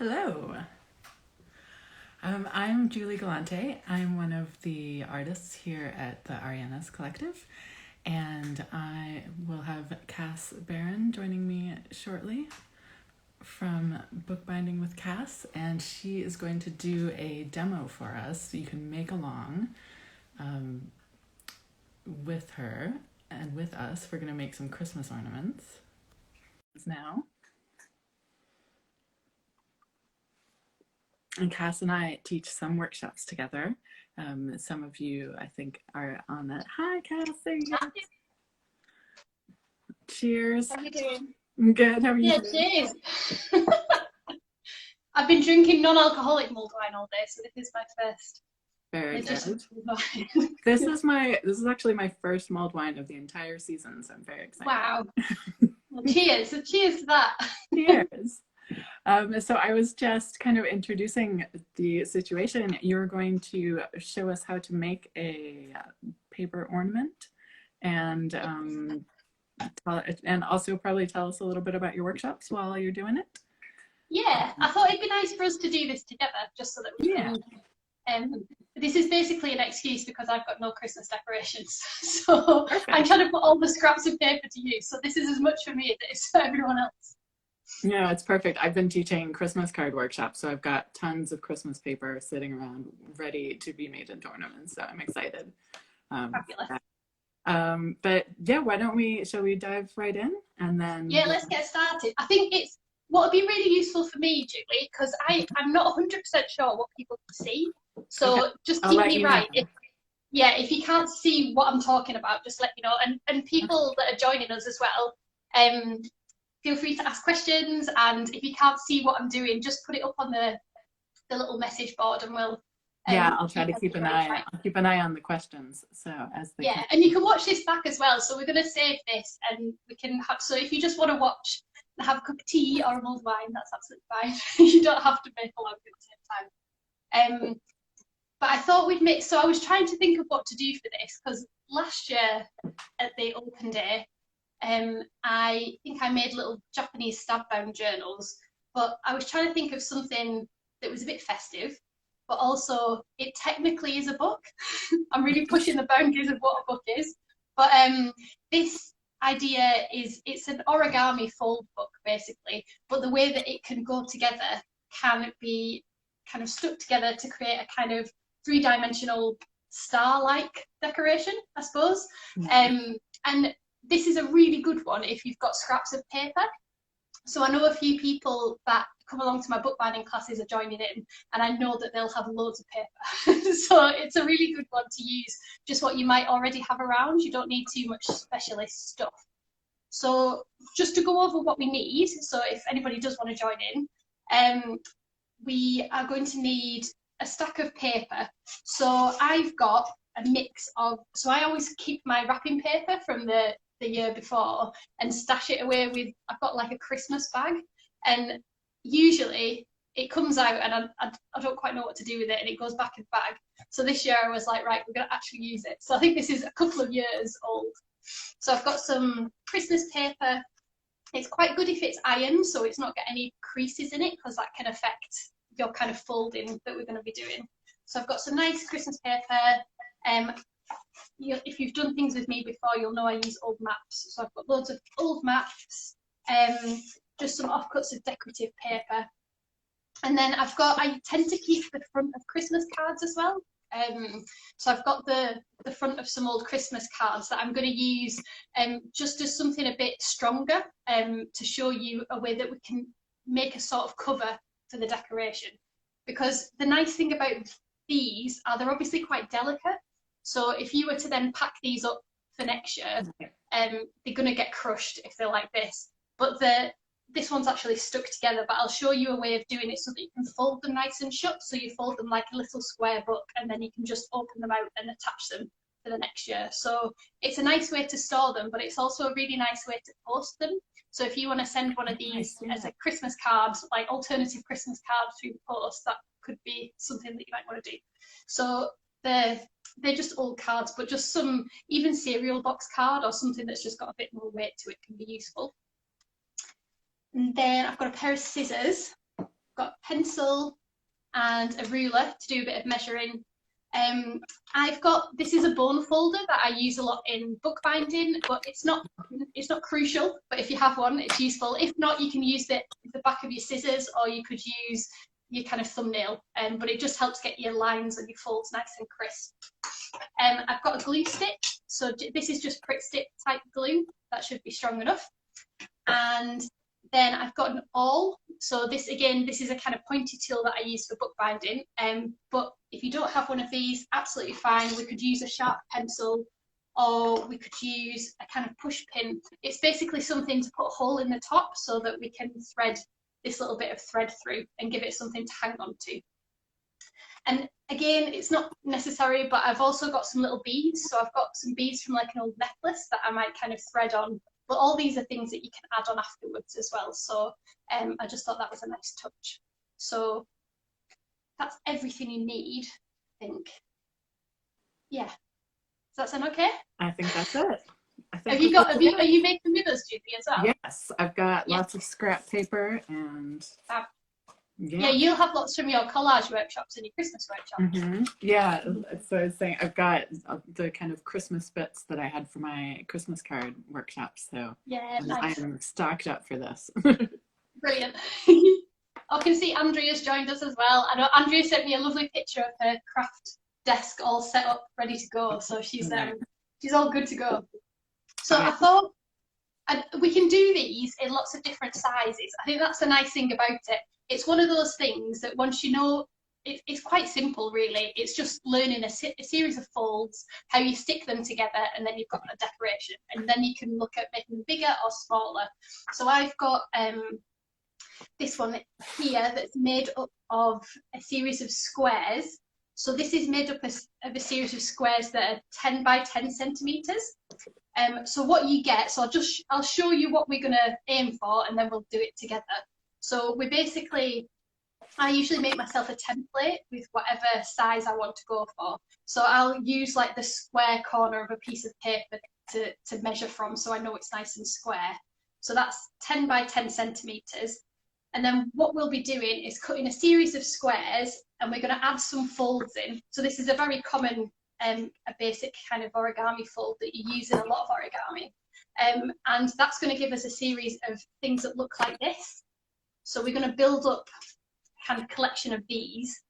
Hello. I'm Julie Galante. I'm one of the artists here at the Arienas Collective, and I will have Cass Barron joining me shortly from Bookbinding with Cass, and she is going to do a demo for us so you can make along um, with her and with us. We're going to make some Christmas ornaments now. And Cass and I teach some workshops together. Some of you, I think, are on that. Hi, Cass. There you go. Cheers. How are you doing? I'm good. How are you? Yeah, cheers. I've been drinking non-alcoholic mulled wine all day, so this is my first Very edition good. of wine. This is actually my first mulled wine of the entire season, so I'm very excited. Wow. Well, cheers. So cheers to that. Cheers. So I was just kind of introducing the situation. You're going to show us how to make a paper ornament and also probably tell us a little bit about your workshops while you're doing it. Yeah, I thought it'd be nice for us to do this together, just so that we can. This is basically an excuse because I've got no Christmas decorations, so perfect. I'm trying to put all the scraps of paper to use. So this is as much for me as it is for everyone else. Yeah, it's perfect. I've been teaching Christmas card workshops, so I've got tons of Christmas paper sitting around ready to be made into ornaments, so I'm excited. Fabulous. But yeah, shall we dive right in? And then yeah, let's get started. I think what would be really useful for me, Julie, because I'm not 100% sure what people can see. So okay. Just keep me right. If you can't see what I'm talking about, just let me know. And people that are joining us as well, feel free to ask questions. And if you can't see what I'm doing, just put it up on the little message board, and we'll. I'll try to keep an eye. I'll keep an eye on the questions. So as they come. And you can watch this back as well. So we're going to save this, and we can have. So if you just want to watch and have a cup of tea or a mulled wine, that's absolutely fine. You don't have to make along at the same time. But I thought we'd make. So I was trying to think of what to do for this, because last year at the open day, I think I made little Japanese stab bound journals, but I was trying to think of something that was a bit festive, but also it technically is a book. I'm really pushing the boundaries of what a book is. But this idea it's an origami fold book, basically, but the way that it can go together can be kind of stuck together to create a kind of three-dimensional star-like decoration, I suppose. And this is a really good one if you've got scraps of paper. So I know a few people that come along to my bookbinding classes are joining in, and I know that they'll have loads of paper. So it's a really good one to use just what you might already have around. You don't need too much specialist stuff. So just to go over what we need, so if anybody does want to join in, we are going to need a stack of paper. So I've got a mix of, so I always keep my wrapping paper from the year before and stash it away with, I've got like a Christmas bag, and usually it comes out and I don't quite know what to do with it, and it goes back in the bag. So this year I was like, right, we're going to actually use it. So I think this is a couple of years old. So I've got some Christmas paper. It's quite good if it's ironed, so it's not got any creases in it, because that can affect your kind of folding that we're going to be doing. So I've got some nice Christmas paper. If you've done things with me before, you'll know I use old maps. So I've got loads of old maps, just some offcuts of decorative paper. And then I tend to keep the front of Christmas cards as well. So I've got the front of some old Christmas cards that I'm going to use just as something a bit stronger, to show you a way that we can make a sort of cover for the decoration. Because the nice thing about these are they're obviously quite delicate. So if you were to then pack these up for next year, they're going to get crushed if they're like this. But this one's actually stuck together, but I'll show you a way of doing it so that you can fold them nice and shut. So you fold them like a little square book, and then you can just open them out and attach them for the next year. So it's a nice way to store them, but it's also a really nice way to post them. So if you want to send one of these as a Christmas card, like alternative Christmas card through the post, that could be something that you might want to do. So they're just old cards, but just some, even cereal box card or something that's just got a bit more weight to it can be useful. And then I've got a pair of scissors. I've got a pencil and a ruler to do a bit of measuring. This is a bone folder that I use a lot in bookbinding, but it's not crucial, but if you have one, it's useful. If not, you can use the back of your scissors, or you could use your kind of thumbnail, but it just helps get your lines and your folds nice and crisp. I've got a glue stick, so this is just Pritt Stick type glue, that should be strong enough. And then I've got an awl, so this is a kind of pointy tool that I use for bookbinding, but if you don't have one of these, absolutely fine. We could use a sharp pencil, or we could use a kind of push pin. It's basically something to put a hole in the top so that we can thread this little bit of thread through and give it something to hang on to. And again, it's not necessary, but I've also got some little beads. So I've got some beads from like an old necklace that I might kind of thread on. But all these are things that you can add on afterwards as well. So I just thought that was a nice touch. So that's everything you need, I think. Yeah. Does that sound okay? I think that's it. Are you making with us, Julie, as well? Yes, I've got lots of scrap paper and yeah, you'll have lots from your collage workshops and your Christmas workshops. Mm-hmm. Yeah, so I was saying I've got the kind of Christmas bits that I had for my Christmas card workshop, so yeah, nice. I'm stocked up for this. Brilliant. I can see Andrea's joined us as well. I know Andrea sent me a lovely picture of her craft desk all set up, ready to go, so she's all good to go. So I thought we can do these in lots of different sizes. I think that's the nice thing about it. It's one of those things that once you know, it's quite simple really. It's just learning a series of folds, how you stick them together, and then you've got a decoration. And then you can look at making them bigger or smaller. So I've got this one here that's made up of a series of squares. So this is made up of a series of squares that are 10 by 10 centimetres. So what you get, so I'll show you what we're going to aim for, and then we'll do it together. So I usually make myself a template with whatever size I want to go for. So I'll use like the square corner of a piece of paper to measure from, so I know it's nice and square. So that's 10 by 10 centimetres. And then what we'll be doing is cutting a series of squares, and we're going to add some folds in. So this is a very common, a basic kind of origami fold that you use in a lot of origami. And that's going to give us a series of things that look like this. So we're going to build up a kind of collection of these.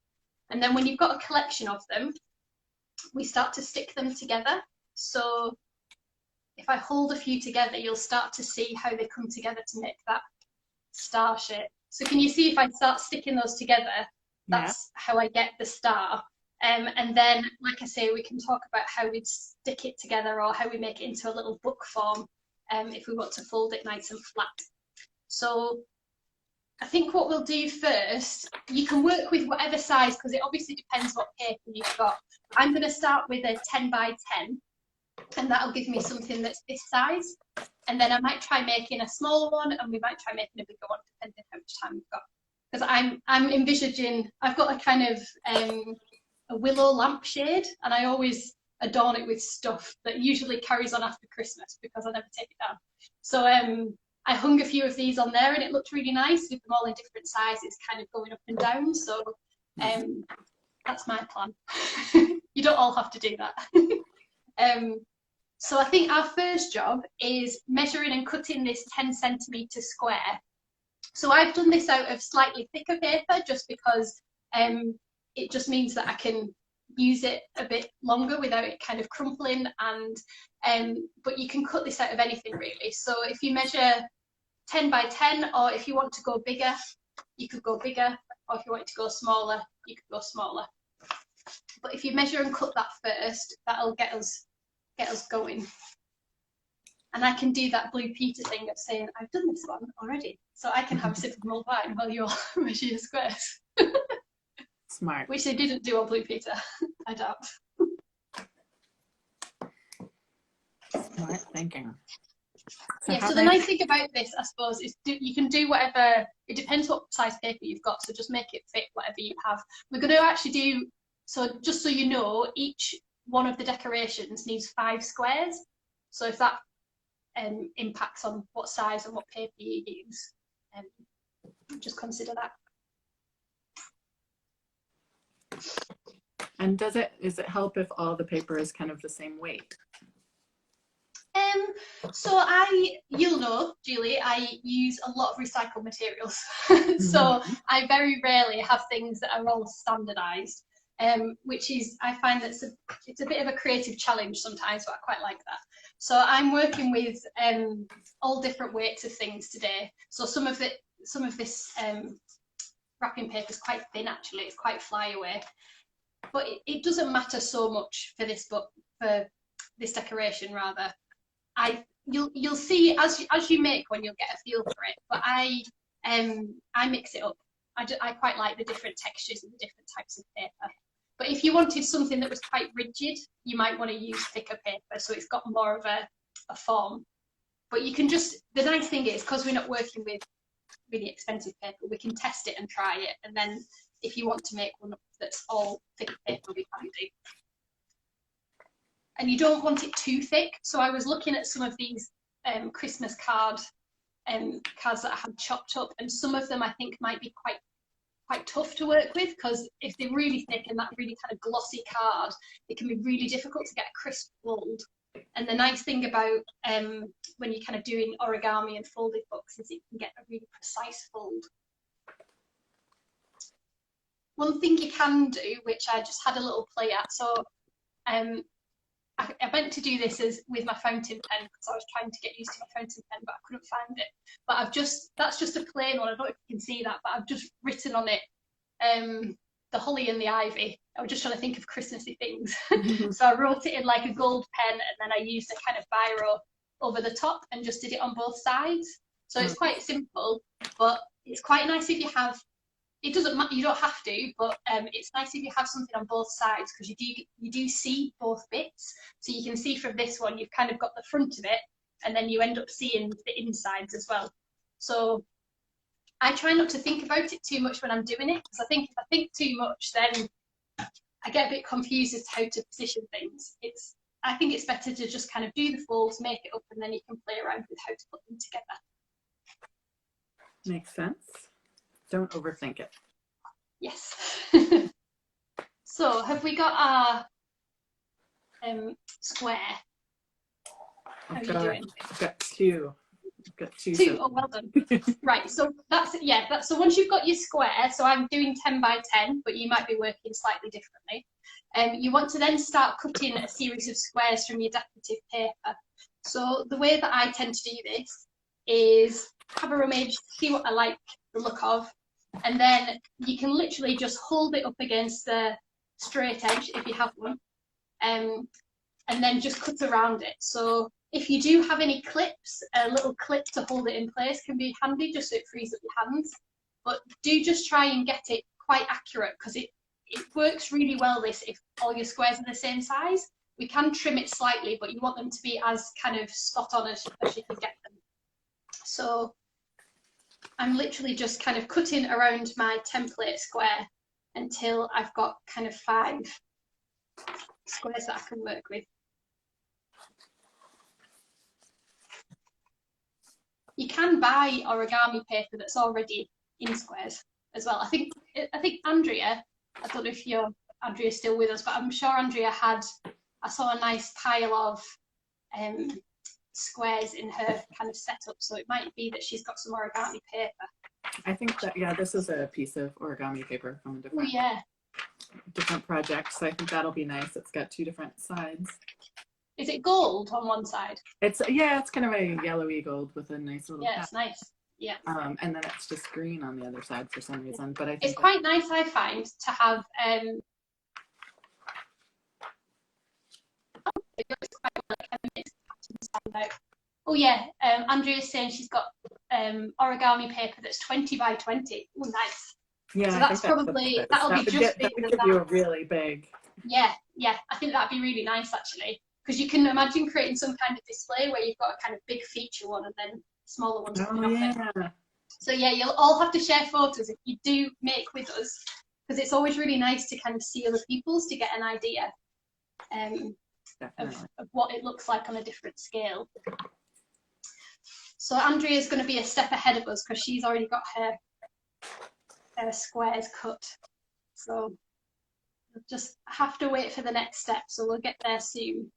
And then when you've got a collection of them, we start to stick them together. So if I hold a few together, you'll start to see how they come together to make that star shape. So can you see if I start sticking those together, that's how I get the star. And then, like I say, we can talk about how we'd stick it together or how we make it into a little book form if we want to fold it nice and flat. So I think what we'll do first, you can work with whatever size, because it obviously depends what paper you've got. I'm going to start with a 10 by 10, and that'll give me something that's this size. And then I might try making a smaller one, and we might try making a bigger one, depending how much time we've got. Because I'm envisaging, I've got a kind of a willow lampshade, and I always adorn it with stuff that usually carries on after Christmas because I never take it down. So I hung a few of these on there, and it looked really nice with them all in different sizes, kind of going up and down. So that's my plan. You don't all have to do that. So I think our first job is measuring and cutting this 10 centimetre square. So I've done this out of slightly thicker paper just because it just means that I can use it a bit longer without it kind of crumpling, and but you can cut this out of anything really. So if you measure 10 by 10, or if you want to go bigger, you could go bigger, or if you want it to go smaller, you could go smaller. But if you measure and cut that first, that'll get us going. And I can do that Blue Peter thing of saying, I've done this one already, so I can have a sip of mulled wine while you all measure your squares. Smart. Which they didn't do on Blue Peter, I doubt. Smart thinking. So the nice thing about this, I suppose, is you can do whatever, it depends what size paper you've got, so just make it fit whatever you have. We're going to actually do, so just so you know, each one of the decorations needs 5 squares. So if that impacts on what size and what paper you use, just consider that. And does it help if all the paper is kind of the same weight? So you'll know, Julie, I use a lot of recycled materials. So I very rarely have things that are all standardized, which is, I find it's a bit of a creative challenge sometimes, but I quite like that. So I'm working with all different weights of things today. So some of this wrapping paper is quite thin, actually. It's quite flyaway, but it doesn't matter so much for this book, for this decoration rather. You'll see as you make one, you'll get a feel for it. But I mix it up. I quite like the different textures and the different types of paper. But if you wanted something that was quite rigid, you might want to use thicker paper, so it's got more of a form. But you can just, the nice thing is, because we're not working with really expensive paper, we can test it and try it, and then if you want to make one that's all thick paper, we can do. And you don't want it too thick. So I was looking at some of these Christmas cards that I had chopped up, and some of them I think might be quite tough to work with, because if they're really thick and that really kind of glossy card, it can be really difficult to get a crisp fold. And the nice thing about when you're kind of doing origami and folded books is you can get a really precise fold. One thing you can do, which I just had a little play at, so I meant to do this with my fountain pen, because I was trying to get used to my fountain pen, but I couldn't find it. But that's just a plain one. I don't know if you can see that, but I've just written on it the holly and the ivy. I was just trying to think of Christmassy things. So I wrote it in like a gold pen, and then I used a kind of biro over the top and just did it on both sides. So it's quite simple, but it's quite nice if you have, it doesn't matter, you don't have to, but it's nice if you have something on both sides, because you do see both bits. So you can see from this one, you've kind of got the front of it, and then you end up seeing the insides as well. So I try not to think about it too much when I'm doing it, because I think if I think too much, then I get a bit confused as to how to position things. I think it's better to just kind of do the folds, make it up, and then you can play around with how to put them together. Makes sense. Don't overthink it. Yes. So have we got our square? How are you doing? I've got two. Two. Oh, well done. Right. So so once you've got your square, so I'm doing 10 by 10, but you might be working slightly differently. You want to then start cutting a series of squares from your decorative paper. So the way that I tend to do this is have a rummage, see what I like the look of, and then you can literally just hold it up against the straight edge if you have one, and then just cut around it. So if you do have any clips, a little clip to hold it in place can be handy, just so it frees up your hands. But do just try and get it quite accurate, because it works really well this if all your squares are the same size. We can trim it slightly, but you want them to be as kind of spot on as you can get them. So I'm literally just kind of cutting around my template square until I've got kind of 5 squares that I can work with. You can buy origami paper that's already in squares as well. I think Andrea, I don't know if Andrea's still with us, but I'm sure Andrea I saw a nice pile of squares in her kind of setup, so it might be that she's got some origami paper. I think that, yeah, this is a piece of origami paper from a different project, so I think that'll be nice. It's got 2 different sides. Is it gold on one side? It's kind of a yellowy gold with a nice little cap. It's nice. Yeah. And then it's just green on the other side for some reason. But I think it's quite nice, I find, to have oh yeah, Andrea's saying she's got origami paper that's 20 by 20. Oh, nice. Yeah, so that's probably that'll be just bigger than that. You a really big. Yeah, I think that'd be really nice actually, because you can imagine creating some kind of display where you've got a kind of big feature one and then smaller ones coming off it. So yeah, you'll all have to share photos if you do make with us, because it's always really nice to kind of see other people's to get an idea of what it looks like on a different scale. So Andrea's going to be a step ahead of us because she's already got her squares cut. So We'll just have to wait for the next step, so we'll get there soon.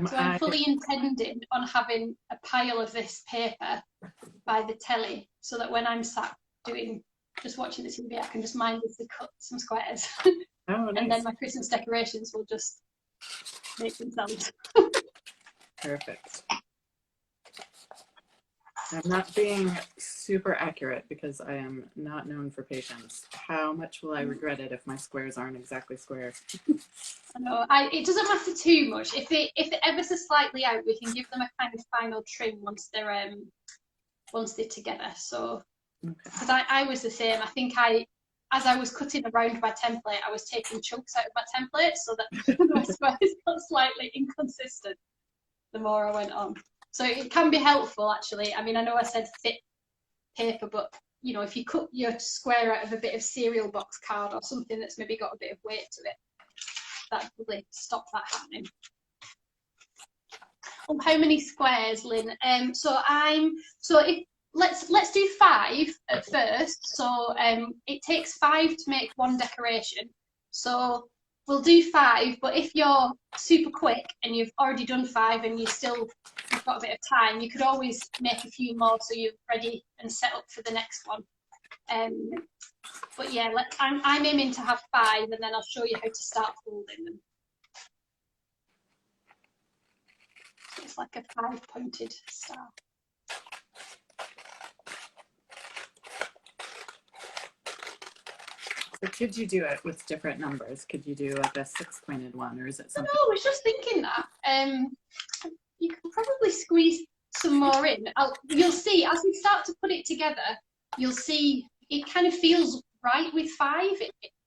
So I'm fully intending on having a pile of this paper by the telly, so that when I'm sat just watching the TV, I can just mindlessly cut some squares. Oh, nice. And then my Christmas decorations will just make themselves. Perfect. I'm not being super accurate because I am not known for patience. How much will I regret it if my squares aren't exactly square? I know. It doesn't matter too much. If they're ever so slightly out, we can give them a kind of final trim once they're together. So, because I was the same. I think as I was cutting around my template, I was taking chunks out of my template so that my squares got slightly inconsistent the more I went on. So it can be helpful, actually. I mean, I know I said thick paper, but you know, if you cut your square out of a bit of cereal box card or something that's maybe got a bit of weight to it, that would really stop that happening. Well, how many squares, Lynn? Let's do 5 at first. So it takes 5 to make one decoration. So we'll do 5, but if you're super quick and you've already done 5 and you've got a bit of time, you could always make a few more so you're ready and set up for the next one. But yeah, I'm aiming to have 5, and then I'll show you how to start folding them. So it's like a 5-pointed star. So could you do it with different numbers? Could you do like a 6-pointed one, or is it something? No, I was just thinking that. You could probably squeeze some more in. You'll see, as we start to put it together, you'll see it kind of feels right with 5.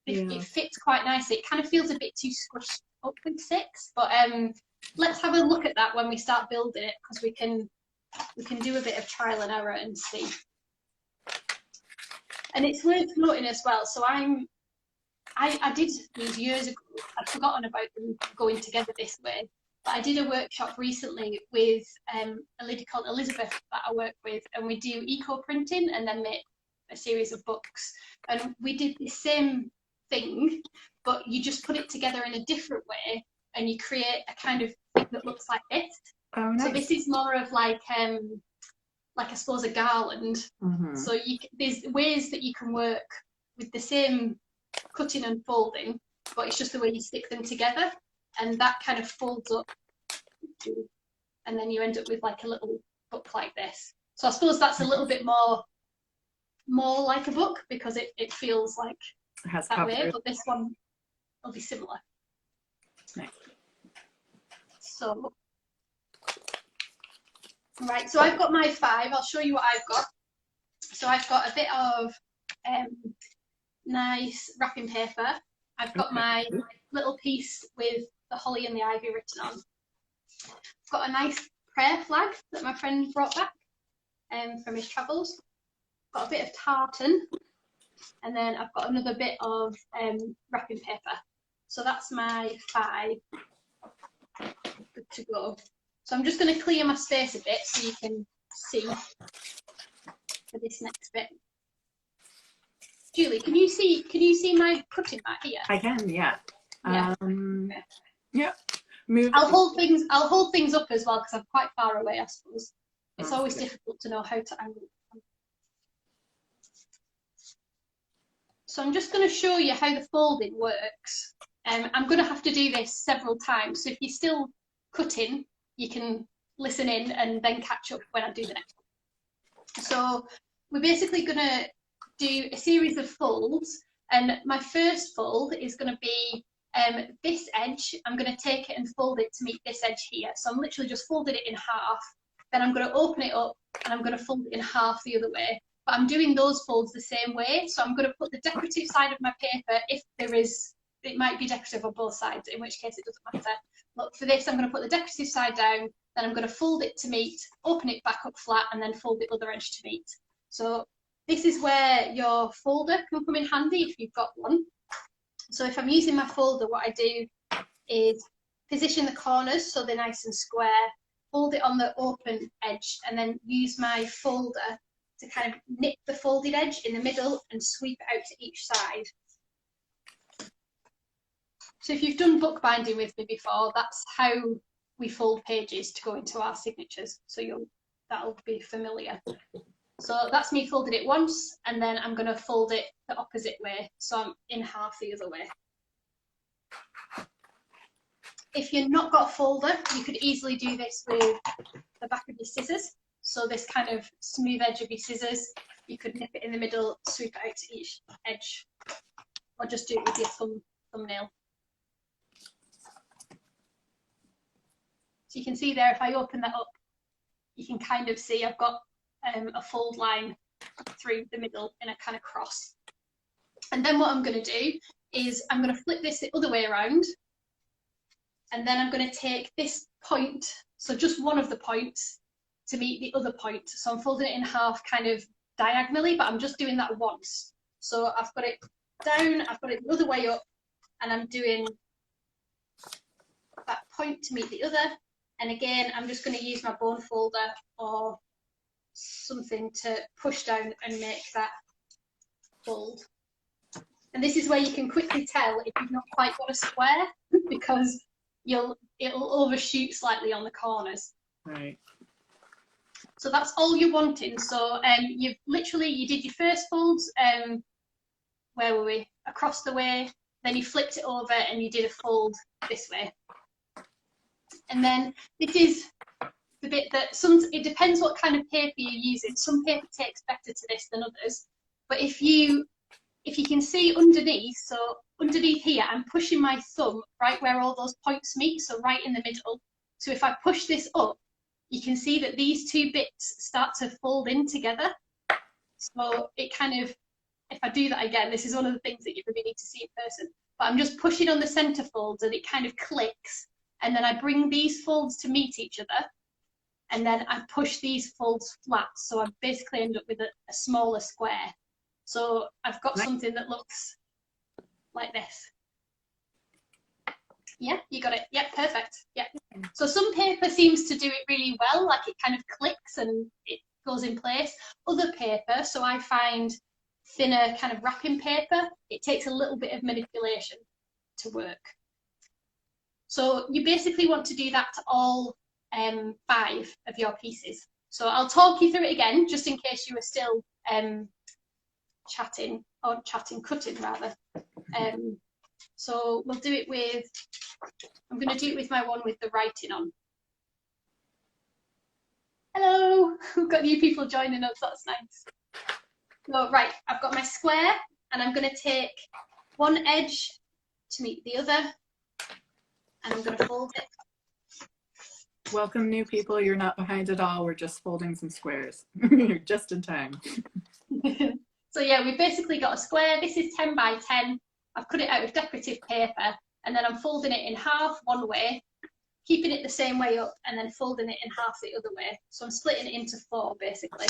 It fits quite nicely. It kind of feels a bit too squished up with 6, but let's have a look at that when we start building it, because we can do a bit of trial and error and see. And it's worth noting as well, so I did these years ago. I'd forgotten about them going together this way, but I did a workshop recently with a lady called Elizabeth that I work with, and we do eco-printing and then make a series of books. And we did the same thing, but you just put it together in a different way, and you create a kind of thing that looks like this. Oh, nice. So this is more of like I suppose a garland. Mm-hmm. So there's ways that you can work with the same cutting and folding, but it's just the way you stick them together, and that kind of folds up, and then you end up with like a little book like this. So I suppose that's a little bit more like a book, because it feels like it has that way, but this one will be similar. Nice. So right, so I've got my 5. I'll show you what I've got. So I've got a bit of nice wrapping paper. I've got my little piece with the holly and the ivy written on. I've got a nice prayer flag that my friend brought back from his travels. Got a bit of tartan, and then I've got another bit of wrapping paper. So that's my 5. Good to go. So I'm just going to clear my space a bit so you can see for this next bit. Julie, can you see my cutting mat here? I can, yeah. Yeah. Okay. Yeah. I'll hold things up as well, because I'm quite far away, I suppose. It's always difficult to know how to angle. So I'm just going to show you how the folding works. I'm going to have to do this several times, so if you're still cutting, you can listen in and then catch up when I do the next one. So we're basically going to do a series of folds, and my first fold is going to be this edge. I'm going to take it and fold it to meet this edge here. So I'm literally just folding it in half, then I'm going to open it up and I'm going to fold it in half the other way. But I'm doing those folds the same way. So I'm going to put the decorative side of my paper, if there is, it might be decorative on both sides, in which case it doesn't matter. But for this, I'm going to put the decorative side down, then I'm going to fold it to meet, open it back up flat, and then fold the other edge to meet. So this is where your folder can come in handy if you've got one. So if I'm using my folder, what I do is position the corners so they're nice and square, fold it on the open edge and then use my folder to kind of nip the folded edge in the middle and sweep it out to each side. So if you've done bookbinding with me before, that's how we fold pages to go into our signatures. So that'll be familiar. So that's me folded it once, and then I'm going to fold it the opposite way. So I'm in half the other way. If you've not got a folder, you could easily do this with the back of your scissors. So this kind of smooth edge of your scissors, you could nip it in the middle, sweep it out to each edge, or just do it with your thumbnail. So you can see there, if I open that up, you can kind of see I've got a fold line through the middle in a kind of cross. And then what I'm going to do is I'm going to flip this the other way around. And then I'm going to take this point, so just one of the points, to meet the other point. So I'm folding it in half kind of diagonally, but I'm just doing that once. So I've got it down, I've got it the other way up, and I'm doing that point to meet the other. And again, I'm just going to use my bone folder or something to push down and make that fold. And this is where you can quickly tell if you've not quite got a square, because it'll overshoot slightly on the corners. Right. So that's all you're wanting. So you did your first folds, where were we? Across the way, then you flipped it over and you did a fold this way. And then this is the bit that it depends what kind of paper you're using. Some paper takes better to this than others. But if you can see underneath, so underneath here, I'm pushing my thumb right where all those points meet, so right in the middle. So if I push this up, you can see that these two bits start to fold in together. So it kind of, if I do that again, this is one of the things that you really need to see in person. But I'm just pushing on the center folds and it kind of clicks. And then I bring these folds to meet each other. And then I push these folds flat. So I basically end up with a smaller square. So I've got something that looks like this. Yeah, you got it. Yeah, perfect. Yeah. So some paper seems to do it really well, like it kind of clicks and it goes in place. Other paper, so I find thinner kind of wrapping paper, it takes a little bit of manipulation to work. So you basically want to do that to all 5 of your pieces. So I'll talk you through it again, just in case you were still cutting rather. So we'll do it with, I'm going to do it with my one with the writing on. Hello, we've got new people joining us, that's nice. So right, I've got my square and I'm going to take one edge to meet the other and I'm going to fold it. Welcome new people, you're not behind at all, we're just folding some squares. You're just in time. So yeah, we've basically got a square. This is 10 by 10. I've cut it out of decorative paper and then I'm folding it in half one way, keeping it the same way up and then folding it in half the other way. So I'm splitting it into 4 basically.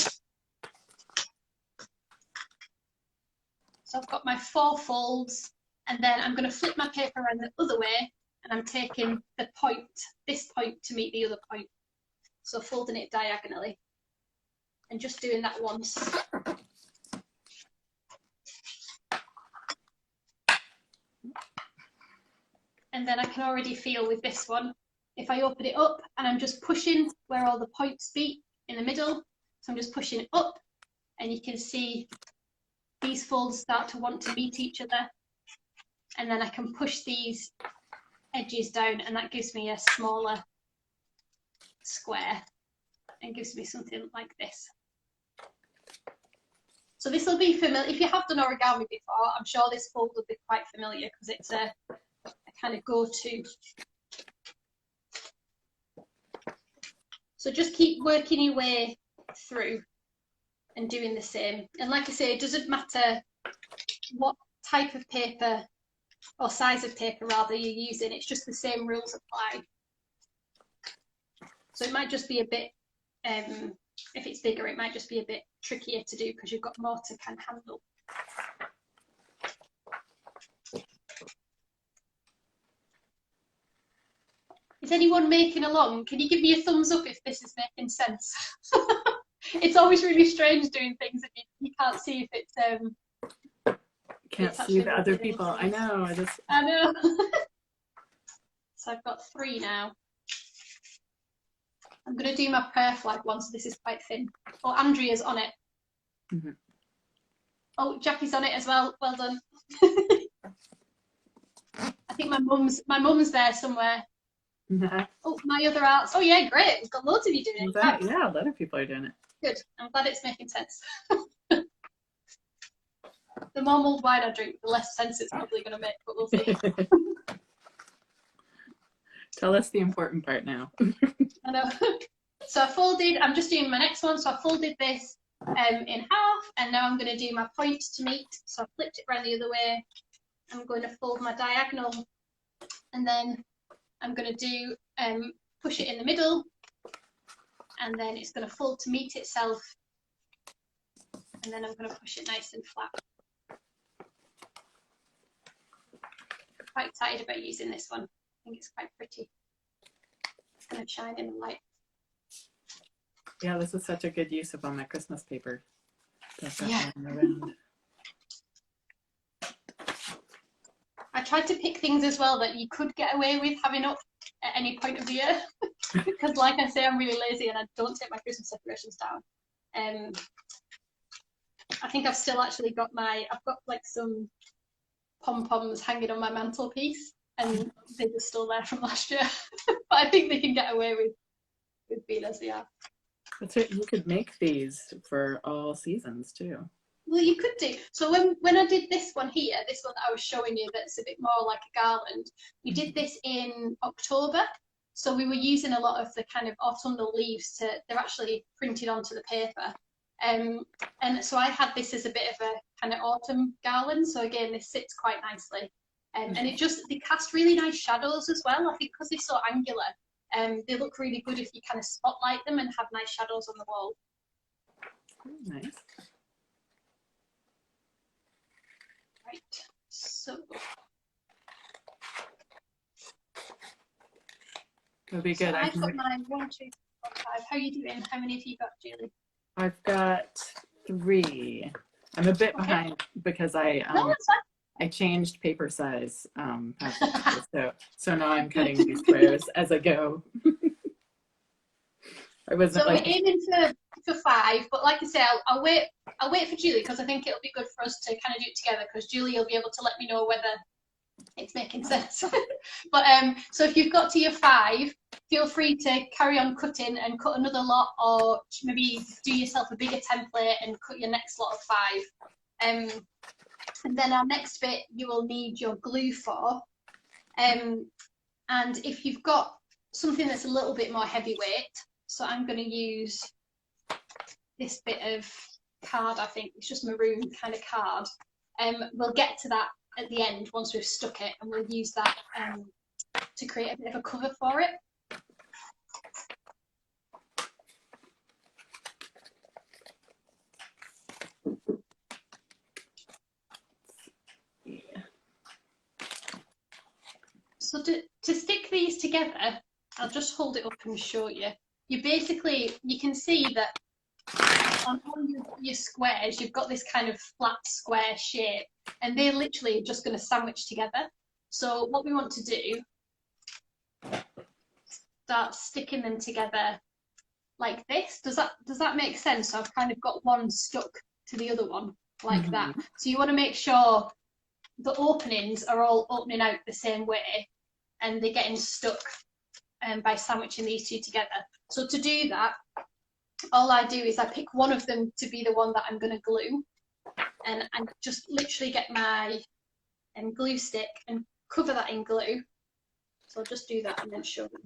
So I've got my 4 folds and then I'm going to flip my paper around the other way and I'm taking the point, this point to meet the other point. So folding it diagonally and just doing that once. And then I can already feel with this one, if I open it up and I'm just pushing where all the points meet in the middle, so I'm just pushing it up and you can see these folds start to want to meet each other. And then I can push these edges down and that gives me a smaller square and gives me something like this. So this will be familiar. If you have done origami before, I'm sure this fold will be quite familiar because it's a kind of go-to. So just keep working your way through and doing the same. And like I say, it doesn't matter what type of paper or size of paper rather you're using, it's just the same rules apply. So it might just be a bit, if it's bigger, it might just be a bit trickier to do because you've got more to kind of handle. is anyone making along? Can you give me a thumbs up if this is making sense? It's always really strange doing things that you can't see if it's can't see the other people. I know. I know. So I've got 3 now. I'm going to do my prayer flag one, so this is quite thin. Oh, Andrea's on it. Mm-hmm. Oh, Jackie's on it as well. Well done. I think my mum's there somewhere. Oh, my other arts. Oh yeah, great. We've got loads of you doing it. Yeah, a lot of people are doing it. Good. I'm glad it's making sense. The more mulled wine I drink, the less sense it's probably going to make, but we'll see. Tell us the important part now. I know. So I folded, I'm just doing my next one. So I folded this in half, and now I'm going to do my point to meet. So I flipped it around the other way. I'm going to fold my diagonal, and then I'm going to do push it in the middle, and then it's going to fold to meet itself, and then I'm going to push it nice and flat. I'm quite excited about using this one. I think it's quite pretty. It's going to shine in the light. Yeah, this is such a good use of all my Christmas paper. Yeah. Around. I tried to pick things as well that you could get away with having up at any point of the year. Because like I say, I'm really lazy and I don't take my Christmas decorations down. I think I've still actually got I've got like some pom-poms hanging on my mantelpiece, and they're just still there from last year. But I think they can get away with being as they are. That's right. You could make these for all seasons too. Well, you could do. So when I did this one here, this one that I was showing you that's a bit more like a garland, we did this in October. So we were using a lot of the kind of autumnal leaves they're actually printed onto the paper. And so I had this as a bit of a kind of autumn garland. So again, this sits quite nicely. And they cast really nice shadows as well. I think because they're so angular, they look really good if you kind of spotlight them and have nice shadows on the wall. Nice. Right, so. It'll be good. So I've got mine 1, 2, 3, 4, 5. How are you doing? How many have you got, Julie? I've got 3. I'm a bit behind because I changed paper size. So now I'm cutting these squares as I go. I wasn't. So we're aiming for 5, but like I say, I'll wait for Julie because I think it'll be good for us to kind of do it together because Julie will be able to let me know whether it's making sense. But so if you've got to your 5, feel free to carry on cutting and cut another lot, or maybe do yourself a bigger template and cut your next lot of 5. And then our next bit you will need your glue for. And if you've got something that's a little bit more heavyweight, so I'm going to use this bit of card, I think it's just maroon kind of card. We'll get to that at the end once we've stuck it, and we'll use that to create a bit of a cover for it. So to stick these together, I'll just hold it up and show you. You can see that on all your squares, you've got this kind of flat square shape, and they're literally just going to sandwich together. So what we want to do, start sticking them together like this. Does that make sense? So I've kind of got one stuck to the other one like that. So you want to make sure the openings are all opening out the same way, and they're getting stuck by sandwiching these 2 together. So to do that, all I do is I pick one of them to be the one that I'm going to glue, and I just literally get my glue stick and cover that in glue. So I'll just do that and then show them.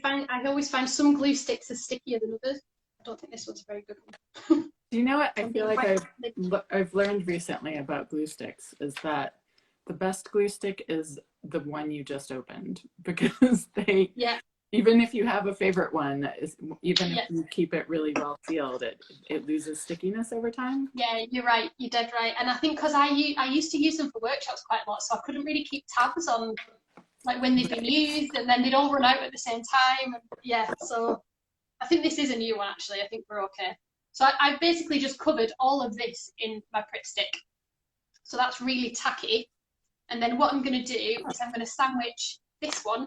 I always find some glue sticks are stickier than others. I don't think this one's a very good one. Do you know what I feel like I've learned recently about glue sticks is that the best glue stick is the one you just opened, because Even if you have a favorite one, even Yeah. if you keep it really well sealed, it loses stickiness over time. Yeah, you're right. You're dead right. And I think because I used to use them for workshops quite a lot, so I couldn't really keep tabs on like when they'd been used, and then they'd all run out at the same time. And yeah, so I think this is a new one actually. I think we're okay. So I've basically just covered all of this in my Pritt stick. So that's really tacky. And then what I'm going to do is I'm going to sandwich this one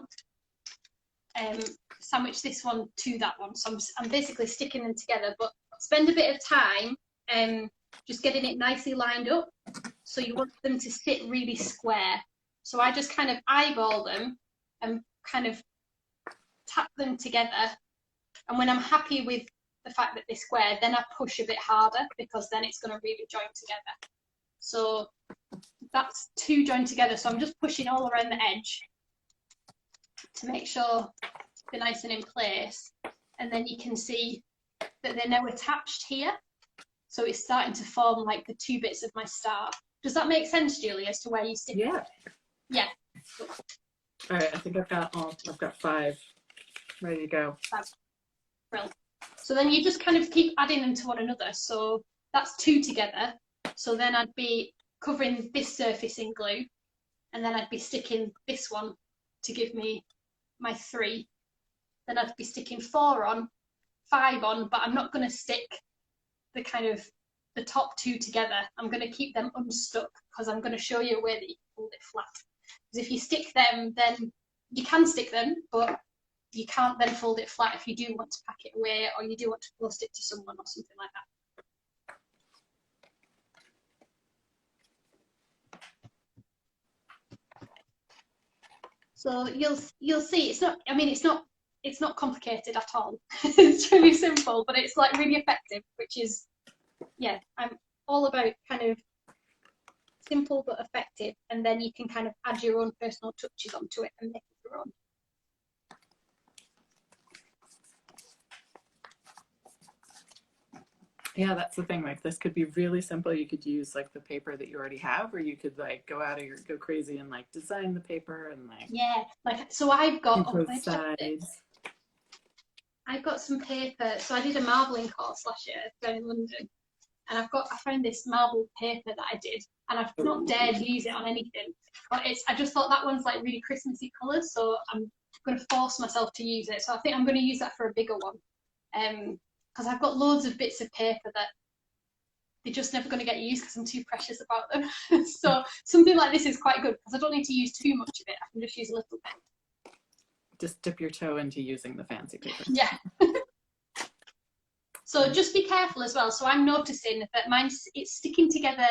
to that one. So I'm basically sticking them together, but spend a bit of time just getting it nicely lined up. So you want them to sit really square. So I just kind of eyeball them and kind of tap them together. And when I'm happy with the fact that they're square, then I push a bit harder because then it's going to really join together. So that's 2 joined together. So I'm just pushing all around the edge to make sure they're nice and in place. And then you can see that they're now attached here. So it's starting to form like the 2 bits of my star. Does that make sense, Julie, as to where you stick Yeah. it? Yeah. All right, I think I've got 5 ready to go. Brilliant. So then you just kind of keep adding them to one another. So that's 2 together. So then I'd be covering this surface in glue, and then I'd be sticking this one to give me my 3. Then I'd be sticking 4 on, 5 on, but I'm not going to stick the kind of the top 2 together. I'm going to keep them unstuck because I'm going to show you a way that you can hold it flat. Because if you stick them, then you can stick them, but you can't then fold it flat if you do want to pack it away or you do want to post it to someone or something like that. So you'll see it's not complicated at all. It's really simple, but it's like really effective, which is, yeah, I'm all about kind of simple but effective, and then you can kind of add your own personal touches onto it and make it your own. Yeah, that's the thing. Like this could be really simple. You could use like the paper that you already have, or you could like go crazy and like design the paper and like so I've got sides. I've got some paper. So I did a marbling course last year down in London, and I found this marble paper that I did, and I've not dared use it on anything. But I just thought that one's like really Christmassy colours, so I'm going to force myself to use it. So I think I'm going to use that for a bigger one. Because I've got loads of bits of paper that they're just never going to get used because I'm too precious about them. So something like this is quite good because I don't need to use too much of it. I can just use a little bit. Just dip your toe into using the fancy paper. Yeah. So just be careful as well. So I'm noticing that it's sticking together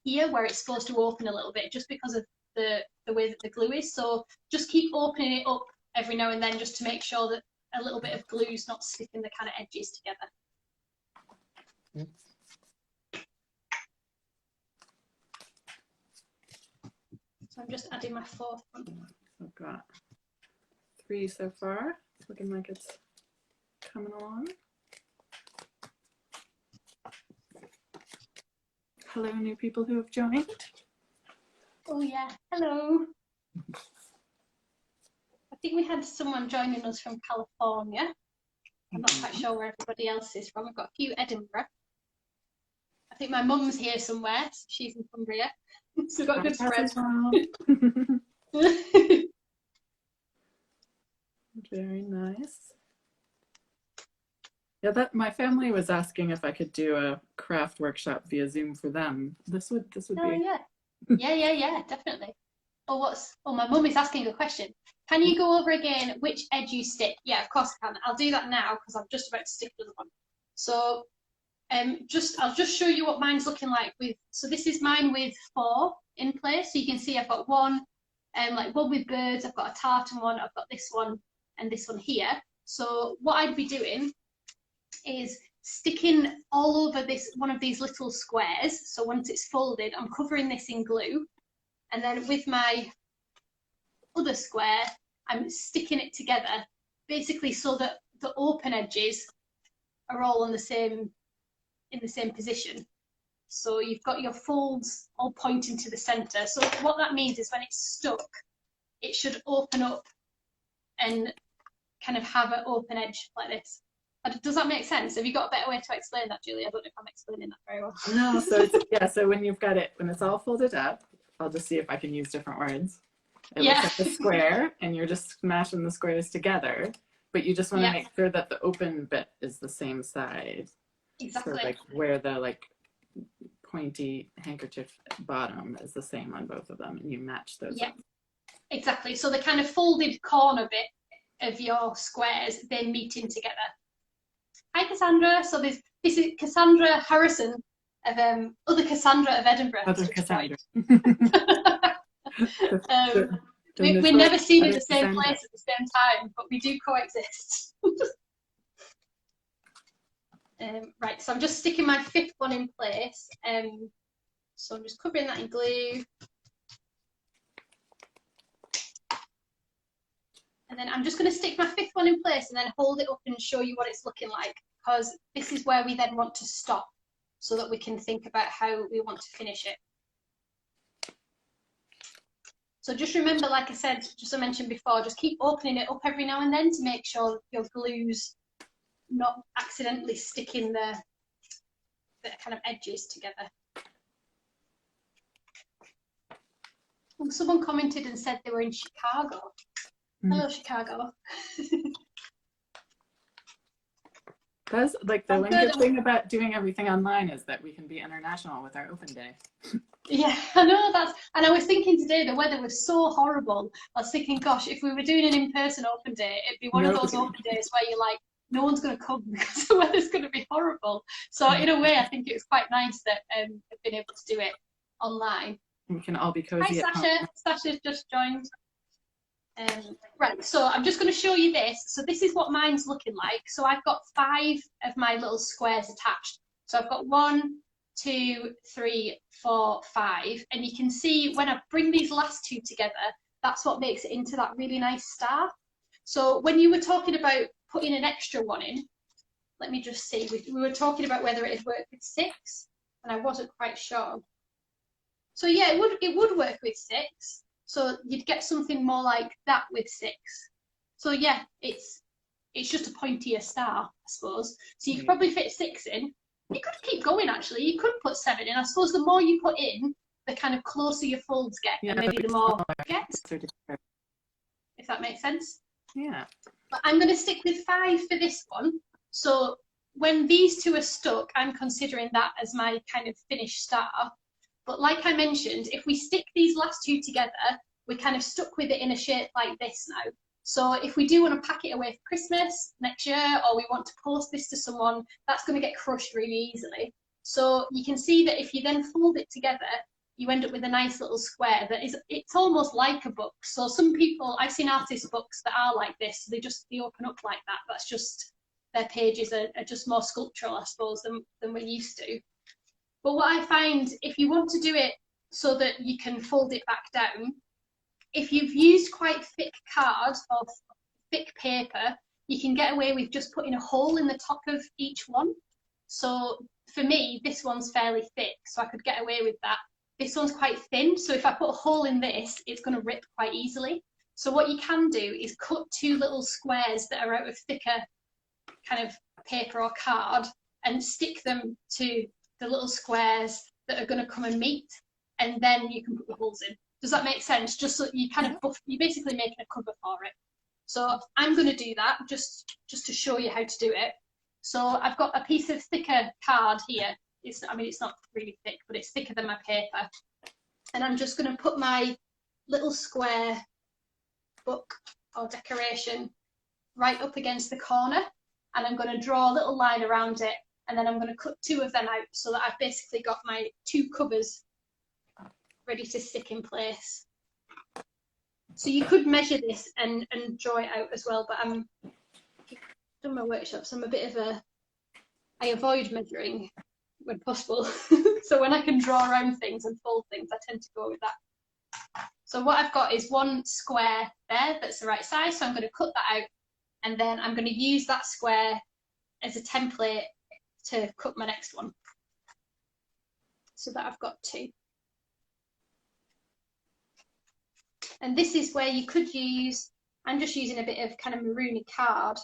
here where it's supposed to open a little bit just because of the way that the glue is. So just keep opening it up every now and then just to make sure that a little bit of glue is not sticking the kind of edges together. So I'm just adding my 4th one. I've got 3 so far. It's looking like it's coming along. Hello, new people who have joined. Oh yeah, hello. I think we had someone joining us from California. I'm not quite sure where everybody else is from. We've got a few Edinburgh. I think my mum's here somewhere. So she's in Cumbria. So we've got a good spread. Very nice. Yeah, my family was asking if I could do a craft workshop via Zoom for them. This would be. Yeah, definitely. Oh, my mum is asking a question. Can you go over again which edge you stick? Yeah, of course I can. I'll do that now because I'm just about to stick another one. So I'll just show you what mine's looking like so this is mine with 4 in place. So you can see I've got one with birds, I've got a tartan one, I've got this one and this one here. So what I'd be doing is sticking all over one of these little squares. So once it's folded, I'm covering this in glue. And then with my other square, I'm sticking it together, basically so that the open edges are all in the same position. So you've got your folds all pointing to the center. So what that means is when it's stuck, it should open up and kind of have an open edge like this. Does that make sense? Have you got a better way to explain that, Julie? I don't know if I'm explaining that very well. No, so it's, yeah, so when you've got it, when it's all folded up, I'll just see if I can use different words. It looks like a square, and you're just smashing the squares together, but you just want to make sure that the open bit is the same size. Exactly. So like where the like pointy handkerchief bottom is the same on both of them, and you match those up. Exactly. So the kind of folded corner bit of your squares, they're meeting together. Hi, Cassandra. So this is Cassandra Harrison of other Cassandra of Edinburgh. Other Cassandra. We're never seen in the same place at the same time, but we do coexist. Right, so I'm just sticking my 5th one in place. So I'm just covering that in glue. And then I'm just going to stick my 5th one in place and then hold it up and show you what it's looking like, because this is where we then want to stop so that we can think about how we want to finish it. So just remember, like I said, just I mentioned before, just keep opening it up every now and then to make sure your glue's not accidentally sticking the kind of edges together. And someone commented and said they were in Chicago. Hello, Chicago. That's like the one good thing about doing everything online is that we can be international with our open day. Yeah, I know and I was thinking today the weather was so horrible. I was thinking, gosh, if we were doing an in-person open day, it'd be one of those open days where you're like, no one's going to come because the weather's going to be horrible. So in a way, I think it was quite nice that I've been able to do it online. We can all be cozy. Hi, Sasha. Sasha's just joined. Right, so I'm just going to show you this. So this is what mine's looking like. So I've got 5 of my little squares attached. So I've got 1, 2, 3, 4, 5. And you can see when I bring these last 2 together, that's what makes it into that really nice star. So when you were talking about putting an extra one in, let me just see. We were talking about whether it'd work with 6, and I wasn't quite sure. So yeah, it would work with 6. So you'd get something more like that with 6. So yeah, it's just a pointier star, I suppose. So you could probably fit 6 in. You could keep going, actually. You could put 7 in. I suppose the more you put in, the kind of closer your folds get, and maybe the more you get. If that makes sense. Yeah. But I'm going to stick with 5 for this one. So when these 2 are stuck, I'm considering that as my kind of finished star. But like I mentioned, if we stick these last 2 together, we're kind of stuck with it in a shape like this now. So if we do want to pack it away for Christmas next year, or we want to post this to someone, that's going to get crushed really easily. So you can see that if you then fold it together, you end up with a nice little square that is, it's almost like a book. So some people, I've seen artist books that are like this, they open up like that. That's just, their pages are just more sculptural, I suppose, than we're used to. But what I find, if you want to do it so that you can fold it back down, if you've used quite thick card or thick paper, you can get away with just putting a hole in the top of each one. So for me, this one's fairly thick, so I could get away with that. This one's quite thin, so if I put a hole in this, it's going to rip quite easily. So what you can do is cut 2 little squares that are out of thicker kind of paper or card and stick them to the little squares that are going to come and meet, and then you can put the holes in. Does that make sense? Just so you kind of you're basically making a cover for it. So I'm going to do that just to show you how to do it. So I've got a piece of thicker card here. It's not really thick, but it's thicker than my paper. And I'm just going to put my little square book or decoration right up against the corner, and I'm going to draw a little line around it, and then I'm going to cut 2 of them out so that I've basically got my 2 covers ready to stick in place. So you could measure this and draw it out as well, but I've done my workshops. I'm a bit of I avoid measuring when possible. So when I can draw around things and fold things, I tend to go with that. So what I've got is 1 square there that's the right size, so I'm going to cut that out, and then I'm going to use that square as a template to cut my next one, so that I've got 2. And this is where you could use I'm just using a bit of kind of maroony card,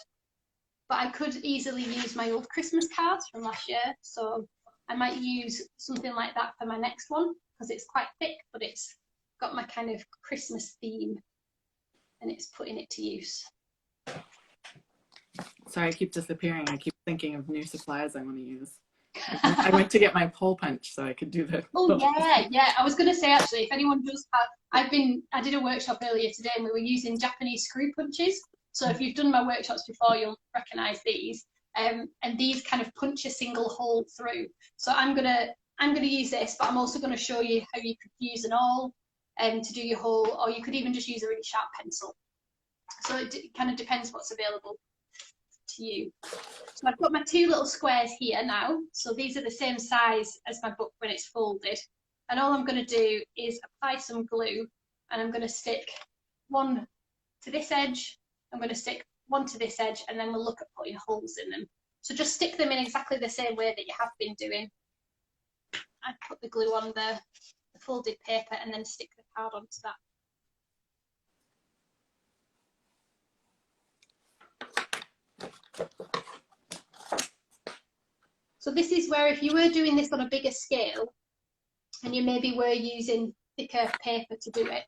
but I could easily use my old Christmas cards from last year. So I might use something like that for my next one, because it's quite thick, but it's got my kind of Christmas theme, and it's putting it to use. Sorry, I keep disappearing. I keep thinking of new supplies I want to use. I went to get my pole punch so I could do the. Oh yeah. I was going to say, actually, if anyone does have, I did a workshop earlier today, and we were using Japanese screw punches. So if you've done my workshops before, you'll recognise these. And these kind of punch a single hole through. So I'm gonna use this, but I'm also going to show you how you could use an awl to do your hole, or you could even just use a really sharp pencil. So it kind of depends what's available to you. So I've got my two little squares here now. So these are the same size as my book when it's folded. And all I'm going to do is apply some glue, and I'm going to stick one to this edge. I'm going to stick one to this edge, and then we'll look at putting holes in them. So just stick them in exactly the same way that you have been doing. I put the glue on the folded paper and then stick the card onto that. So this is where, if you were doing this on a bigger scale and you maybe were using thicker paper to do it,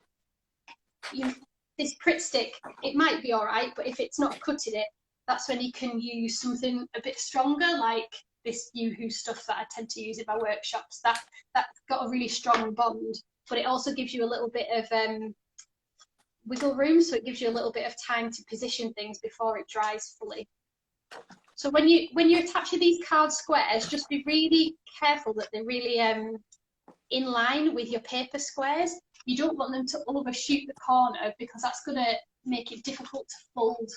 this Pritt stick, it might be all right, but if it's not cutting it, that's when you can use something a bit stronger, like this Yoo-hoo stuff that I tend to use in my workshops. That's got a really strong bond, but it also gives you a little bit of wiggle room, so it gives you a little bit of time to position things before it dries fully. So when you're attaching these card squares, just be really careful that they're really in line with your paper squares. You don't want them to overshoot the corner, because that's going to make it difficult to fold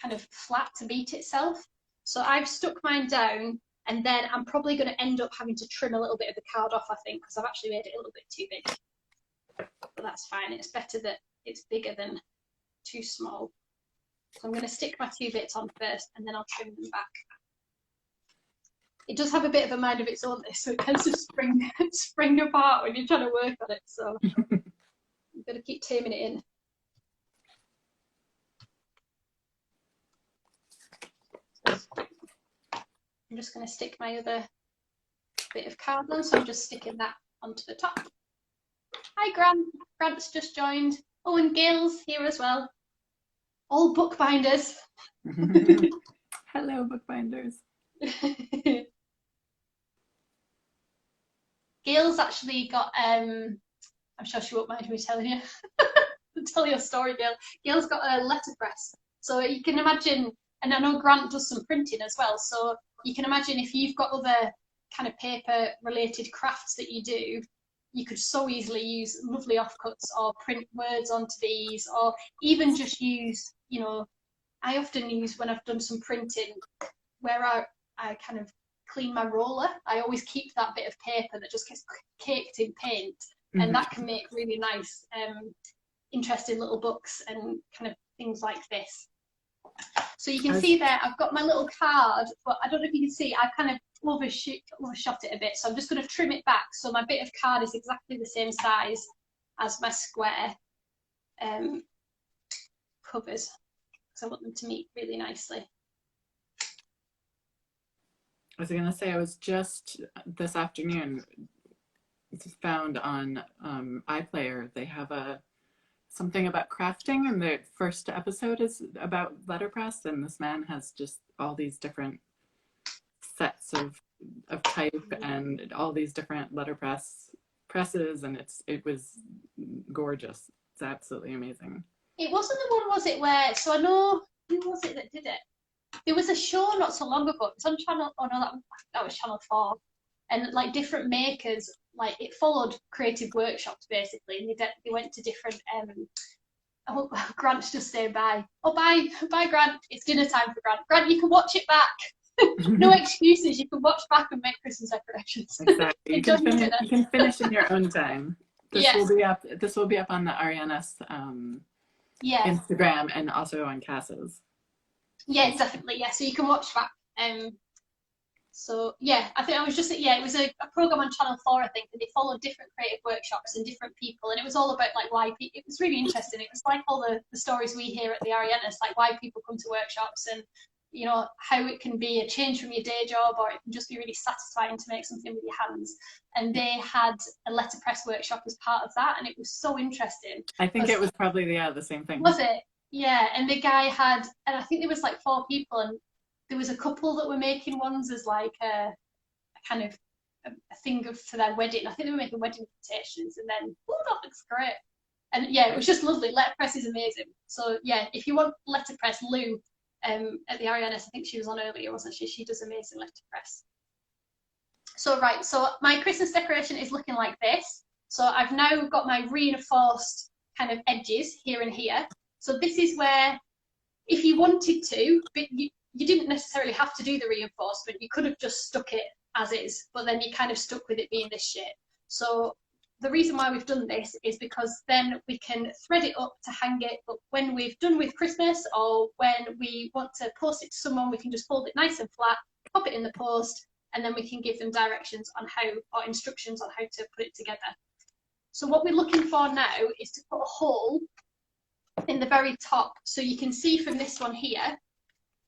kind of flat to meet itself. So I've stuck mine down, and then I'm probably going to end up having to trim a little bit of the card off, I think, because I've actually made it a little bit too big. But that's fine. It's better that it's bigger than too small. So I'm going to stick my two bits on first, and then I'll trim them back. It does have a bit of a mind of its own, so it tends to spring apart when you're trying to work on it. So I'm going to keep taming it in. I'm just going to stick my other bit of card on, so I'm just sticking that onto the top. Hi Grant, Grant's just joined. Oh, and Gail's here as well. All bookbinders. Hello, bookbinders. Gail's actually got, I'm sure she won't mind me telling you. Tell you a story, Gail. Gail's got a letterpress. So you can imagine, and I know Grant does some printing as well, so you can imagine if you've got other kind of paper related crafts that you do, you could so easily use lovely offcuts or print words onto these, or even just use, you know, I often use, when I've done some printing, where I kind of clean my roller, I always keep that bit of paper that just gets caked in paint, and that can make really nice, interesting little books and kind of things like this. So you can see there, I've got my little card, but I don't know if you can see, I've kind of overshot it a bit, so I'm just going to trim it back so my bit of card is exactly the same size as my square covers, because I want them to meet really nicely. I was going to say, I was just this afternoon found on iPlayer, they have something about crafting, and the first episode is about letterpress, and this man has just all these different sets of type and all these different presses, and it was gorgeous. It's absolutely amazing. It wasn't the one, was it, where, so I know, who was it that did it? There was a show not so long ago, it was on channel, oh no, that was Channel 4, and like different makers, like it followed creative workshops basically, and they went to different, oh, Grant's just saying bye. Oh, bye Grant, it's dinner time for Grant. Grant, you can watch it back. No excuses, you can watch back and make Christmas decorations. Exactly. You can finish in your own time. This will be up on the Arienas Instagram, and also on Cass's. Yeah, definitely. Yeah, so you can watch back. So yeah, I think I was just, yeah, it was a program on Channel 4, I think, and they followed different creative workshops and different people, and it was all about like why people, it was really interesting. It was like all the stories we hear at the Arienas, like why people come to workshops, and you know, how it can be a change from your day job, or it can just be really satisfying to make something with your hands. And they had a letterpress workshop as part of that, and it was so interesting. I think it was probably the same thing. Was it? Yeah, and the guy had, and I think there was like 4 people, and there was a couple that were making ones as like a kind of a thing of for their wedding. I think they were making wedding invitations, and then, oh, that looks great. And yeah, it was just lovely. Letterpress is amazing. So yeah, if you want letterpress, Lou at the Arienas, I think she was on earlier, wasn't she? She does amazing letterpress. So right, so my Christmas decoration is looking like this. So I've now got my reinforced kind of edges here and here. So this is where, if you wanted to, but you didn't necessarily have to do the reinforcement. You could have just stuck it as is, but then you kind of stuck with it being this shape. So the reason why we've done this is because then we can thread it up to hang it up when we've done with Christmas, or when we want to post it to someone, we can just fold it nice and flat, pop it in the post, and then we can give them directions on how, or instructions on how to put it together. So what we're looking for now is to put a hole in the very top. So you can see from this one here,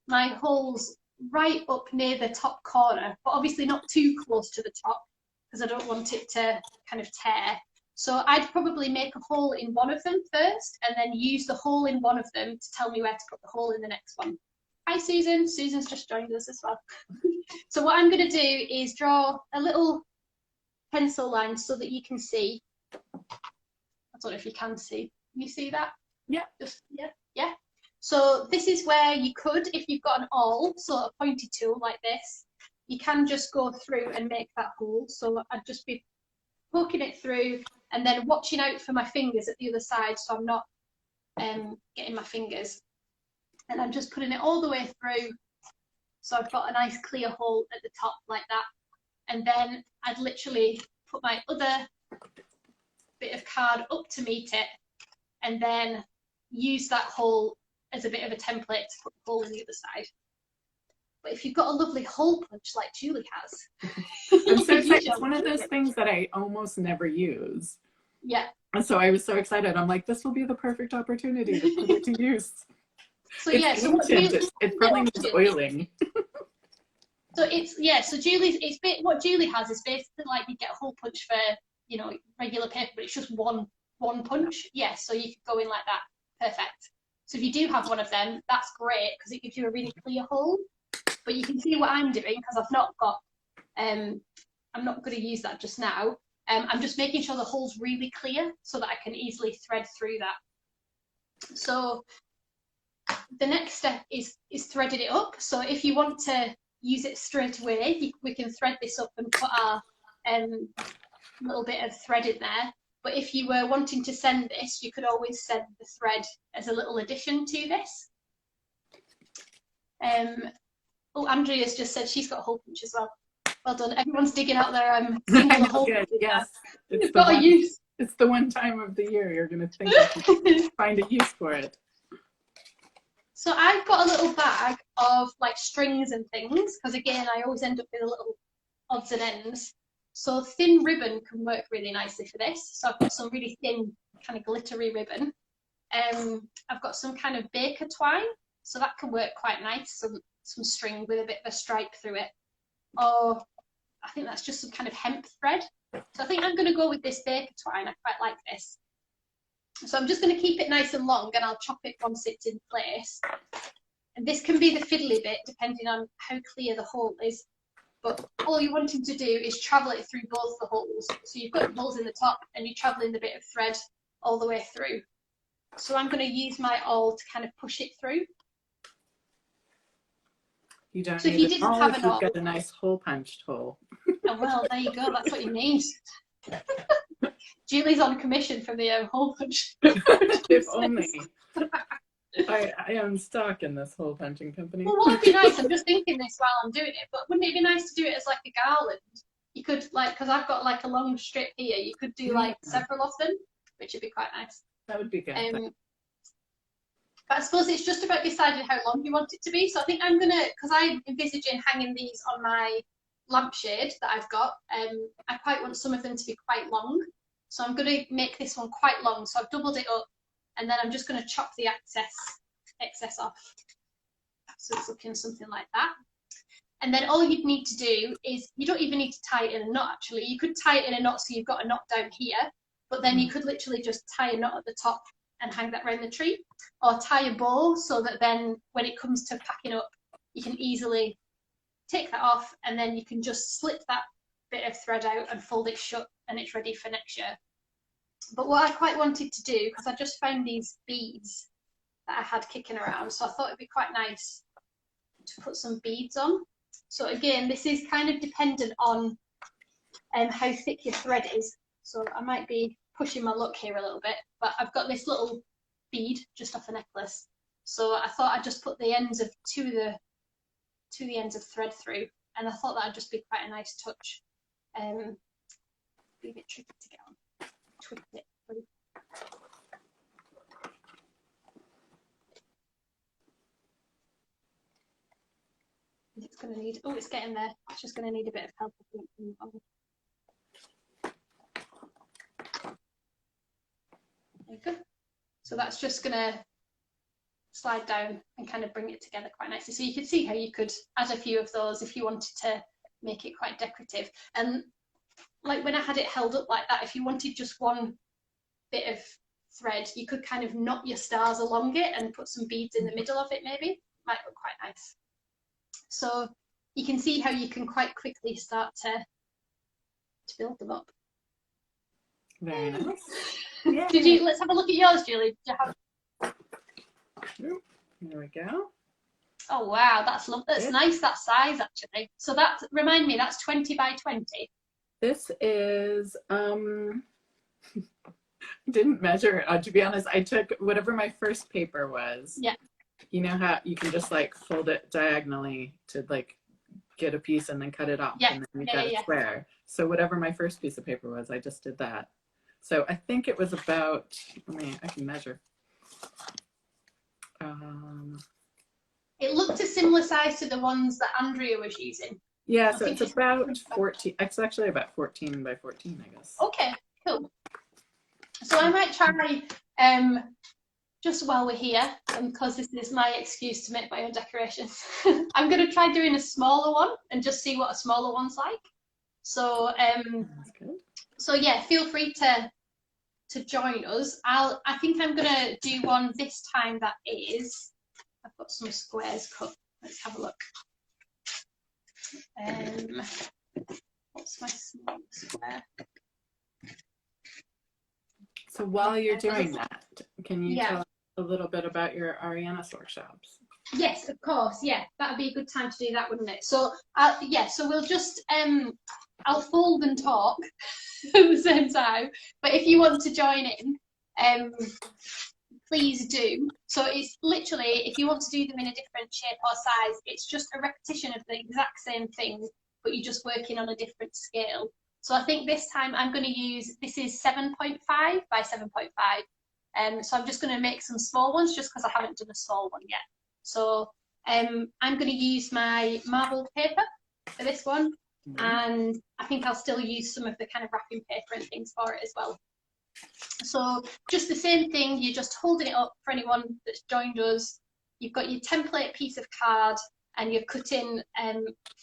my hole's right up near the top corner, but obviously not too close to the top, because I don't want it to kind of tear. So I'd probably make a hole in one of them first, and then use the hole in one of them to tell me where to put the hole in the next one. Hi Susan, Susan's just joined us as well. So what I'm going to do is draw a little pencil line so that you can see. I don't know if you can see. Can you see that? Yeah. Just, yeah, yeah. So this is where you could, if you've got an awl, so a pointy tool like this, you can just go through and make that hole. So I'd just be poking it through and then watching out for my fingers at the other side, so I'm not getting my fingers. And I'm just putting it all the way through, so I've got a nice clear hole at the top like that. And then I'd literally put my other bit of card up to meet it, and then use that hole as a bit of a template to put the hole in the other side. But if you've got a lovely hole punch like Julie has, I'm so excited. It's one of those things that I almost never use. Yeah. And so I was so excited. I'm like, this will be the perfect opportunity to put it to use. So it's yeah, so what it probably needs oiling. So it's, yeah, so Julie's, what Julie has is basically like you get a hole punch for, you know, regular paper, but it's just one punch. Yeah, so you could go in like that. Perfect. So if you do have one of them, that's great, because it gives you a really clear hole. But you can see what I'm doing, because I've not got, I'm not going to use that just now. I'm just making sure the hole's really clear so that I can easily thread through that. So the next step is threading it up. So if you want to use it straight away, we can thread this up and put our little bit of thread in there. But if you were wanting to send this, you could always send the thread as a little addition to this. Oh, Andrea's just said she's got a hole punch as well. Well done. Everyone's digging out their single hole punch. Yes. It's got a use. It's the one time of the year you're going to think find a use for it. So I've got a little bag of like strings and things, because again, I always end up with a little odds and ends. So thin ribbon can work really nicely for this. So I've got some really thin kind of glittery ribbon. I've got some kind of baker twine, so that can work quite nice. Some string with a bit of a stripe through it. Or I think that's just some kind of hemp thread. So I think I'm going to go with this baker twine. I quite like this. So I'm just going to keep it nice and long, and I'll chop it once it's in place. And this can be the fiddly bit, depending on how clear the hole is. But all you're wanting to do is travel it through both the holes. So you've got the holes in the top, and you're traveling the bit of thread all the way through. So I'm going to use my awl to kind of push it through. You don't so need if you it didn't all have if an you've awl, got a nice hole punched hole. Oh, well, there you go. That's what you need. Julie's on commission from the hole punch. If only. I am stock in this hole punching company. Well, what would be nice, I'm just thinking this while I'm doing it, but wouldn't it be nice to do it as like a garland? You could, like, because I've got like a long strip here, you could do like several of them, which would be quite nice. That would be good. But I suppose it's just about deciding how long you want it to be. So I think I'm going to, because I'm envisaging hanging these on my lampshade that I've got, I quite want some of them to be quite long. So I'm going to make this one quite long. So I've doubled it up, and then I'm just going to chop the excess off. So it's looking something like that. And then all you'd need to do is, you don't even need to tie it in a knot actually. You could tie it in a knot so you've got a knot down here, but then you could literally just tie a knot at the top and hang that around the tree, or tie a bow so that then when it comes to packing up, you can easily take that off, and then you can just slip that bit of thread out and fold it shut, and it's ready for next year. But what I quite wanted to do, because I just found these beads that I had kicking around, so I thought it'd be quite nice to put some beads on. So again, this is kind of dependent on how thick your thread is. So I might be pushing my luck here a little bit, but I've got this little bead just off a necklace. So I thought I'd just put the ends of the ends of thread through, and I thought that'd just be quite a nice touch. Be a bit tricky to get on. Twist it through. It's going to need, oh, it's getting there. It's just going to need a bit of help, I think. There you go. So that's just going to slide down and kind of bring it together quite nicely. So you can see how you could add a few of those if you wanted to make it quite decorative. And like when I had it held up like that, if you wanted just one bit of thread, you could kind of knot your stars along it and put some beads in the middle of it maybe. Might look quite nice. So you can see how you can quite quickly start to build them up. Very nice. Yeah. Let's have a look at yours, Julie. Did you have... There we go. Oh wow, that's nice, that size actually. So that, remind me, that's 20 by 20. This is didn't measure it. To be honest, I took whatever my first paper was. Yeah. You know how you can just like fold it diagonally to like get a piece and then cut it off, and then you get a square. So whatever my first piece of paper was, I just did that. So I think it was about, I can measure. It looked a similar size to the ones that Andrea was using. Yeah, so it's about 14. It's actually about 14 by 14, I guess. Okay, cool. So I might try, just while we're here, because this is my excuse to make my own decorations, I'm going to try doing a smaller one and just see what a smaller one's like. So, so yeah, feel free to join us. I think I'm going to do one this time that is, I've got some squares cut. Let's have a look. What's my small square? So while you're doing that, can you tell us a little bit about your Arienas workshops? Yes, of course. Yeah, that would be a good time to do that, wouldn't it? So, so we'll just, I'll fold and talk at the same time. But if you want to join in, please do. So it's literally, if you want to do them in a different shape or size, it's just a repetition of the exact same thing, but you're just working on a different scale. So I think this time I'm going to use, this is 7.5 by 7.5. So I'm just going to make some small ones just because I haven't done a small one yet. So I'm going to use my marbled paper for this one. And I think I'll still use some of the kind of wrapping paper and things for it as well. So just the same thing, you're just holding it up for anyone that's joined us. You've got your template piece of card and you're cutting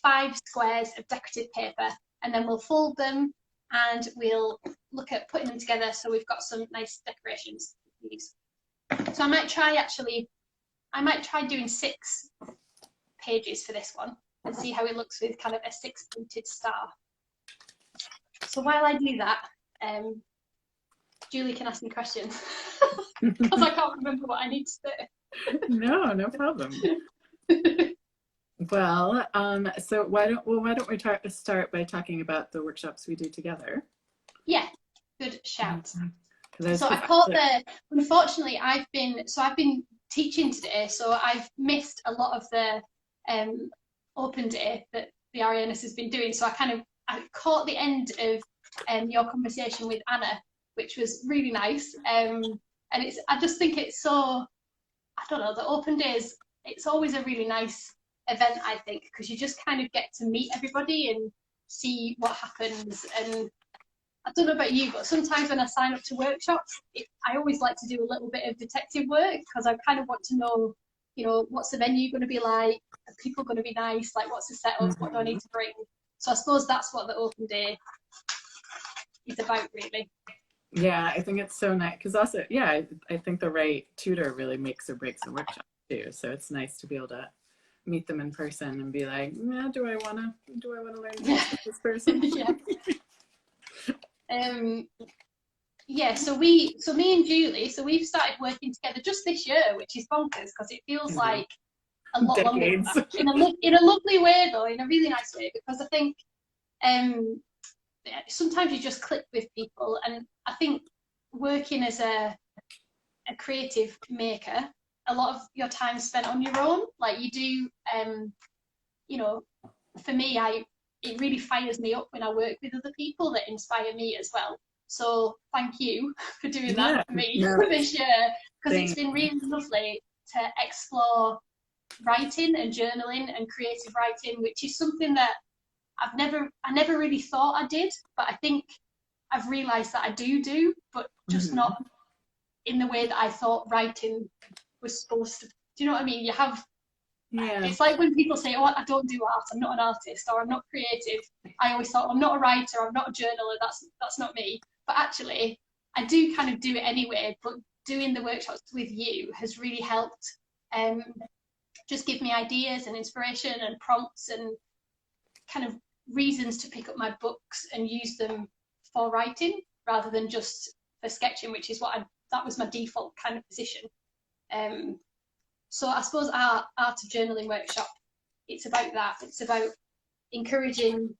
5 squares of decorative paper, and then we'll fold them and we'll look at putting them together so we've got some nice decorations to use. So I might try doing 6 pages for this one and see how it looks with kind of a 6-pointed star. So while I do that, Julie can ask me questions because I can't remember what I need to say. No problem. Well, so why don't we start by talking about the workshops we do together? Yeah, good shout. So I caught unfortunately I've been teaching today, so I've missed a lot of the open day that the Arienas has been doing. So I caught the end of your conversation with Anna, which was really nice. And I just think it's so, I don't know, the open days, it's always a really nice event, I think, because you just kind of get to meet everybody and see what happens. And I don't know about you, but sometimes when I sign up to workshops, I always like to do a little bit of detective work, because I kind of want to know, you know, what's the venue going to be like? Are people going to be nice? Like, what's the setup? What do I need to bring? So I suppose that's what the open day is about, really. Yeah, I think it's so nice, because also, yeah, I think the right tutor really makes or breaks a workshop too. So it's nice to be able to meet them in person and be like, yeah, do I want to learn with this person? Yeah. Yeah, so me and Julie, so we've started working together just this year, which is bonkers, because it feels like a lot Decades. longer. In a lovely way, though, in a really nice way, because I think sometimes you just click with people, and I think working as a creative maker, a lot of your time spent on your own. Like, you do, you know, for me, it really fires me up when I work with other people that inspire me as well. So thank you for doing that for me this year, because it's been really lovely to explore writing and journaling and creative writing, which is something that I never really thought I did, but I think I've realised that I do, but just not in the way that I thought writing was supposed to. Do you know what I mean? You have, it's like when people say, oh, I don't do art, I'm not an artist, or I'm not creative. I always thought, I'm not a writer, I'm not a journaler, that's not me. But actually, I do kind of do it anyway, but doing the workshops with you has really helped just give me ideas and inspiration and prompts and kind of reasons to pick up my books and use them for writing rather than just for sketching, which is that was my default kind of position. So I suppose our art of journaling workshop, it's about that. It's about encouraging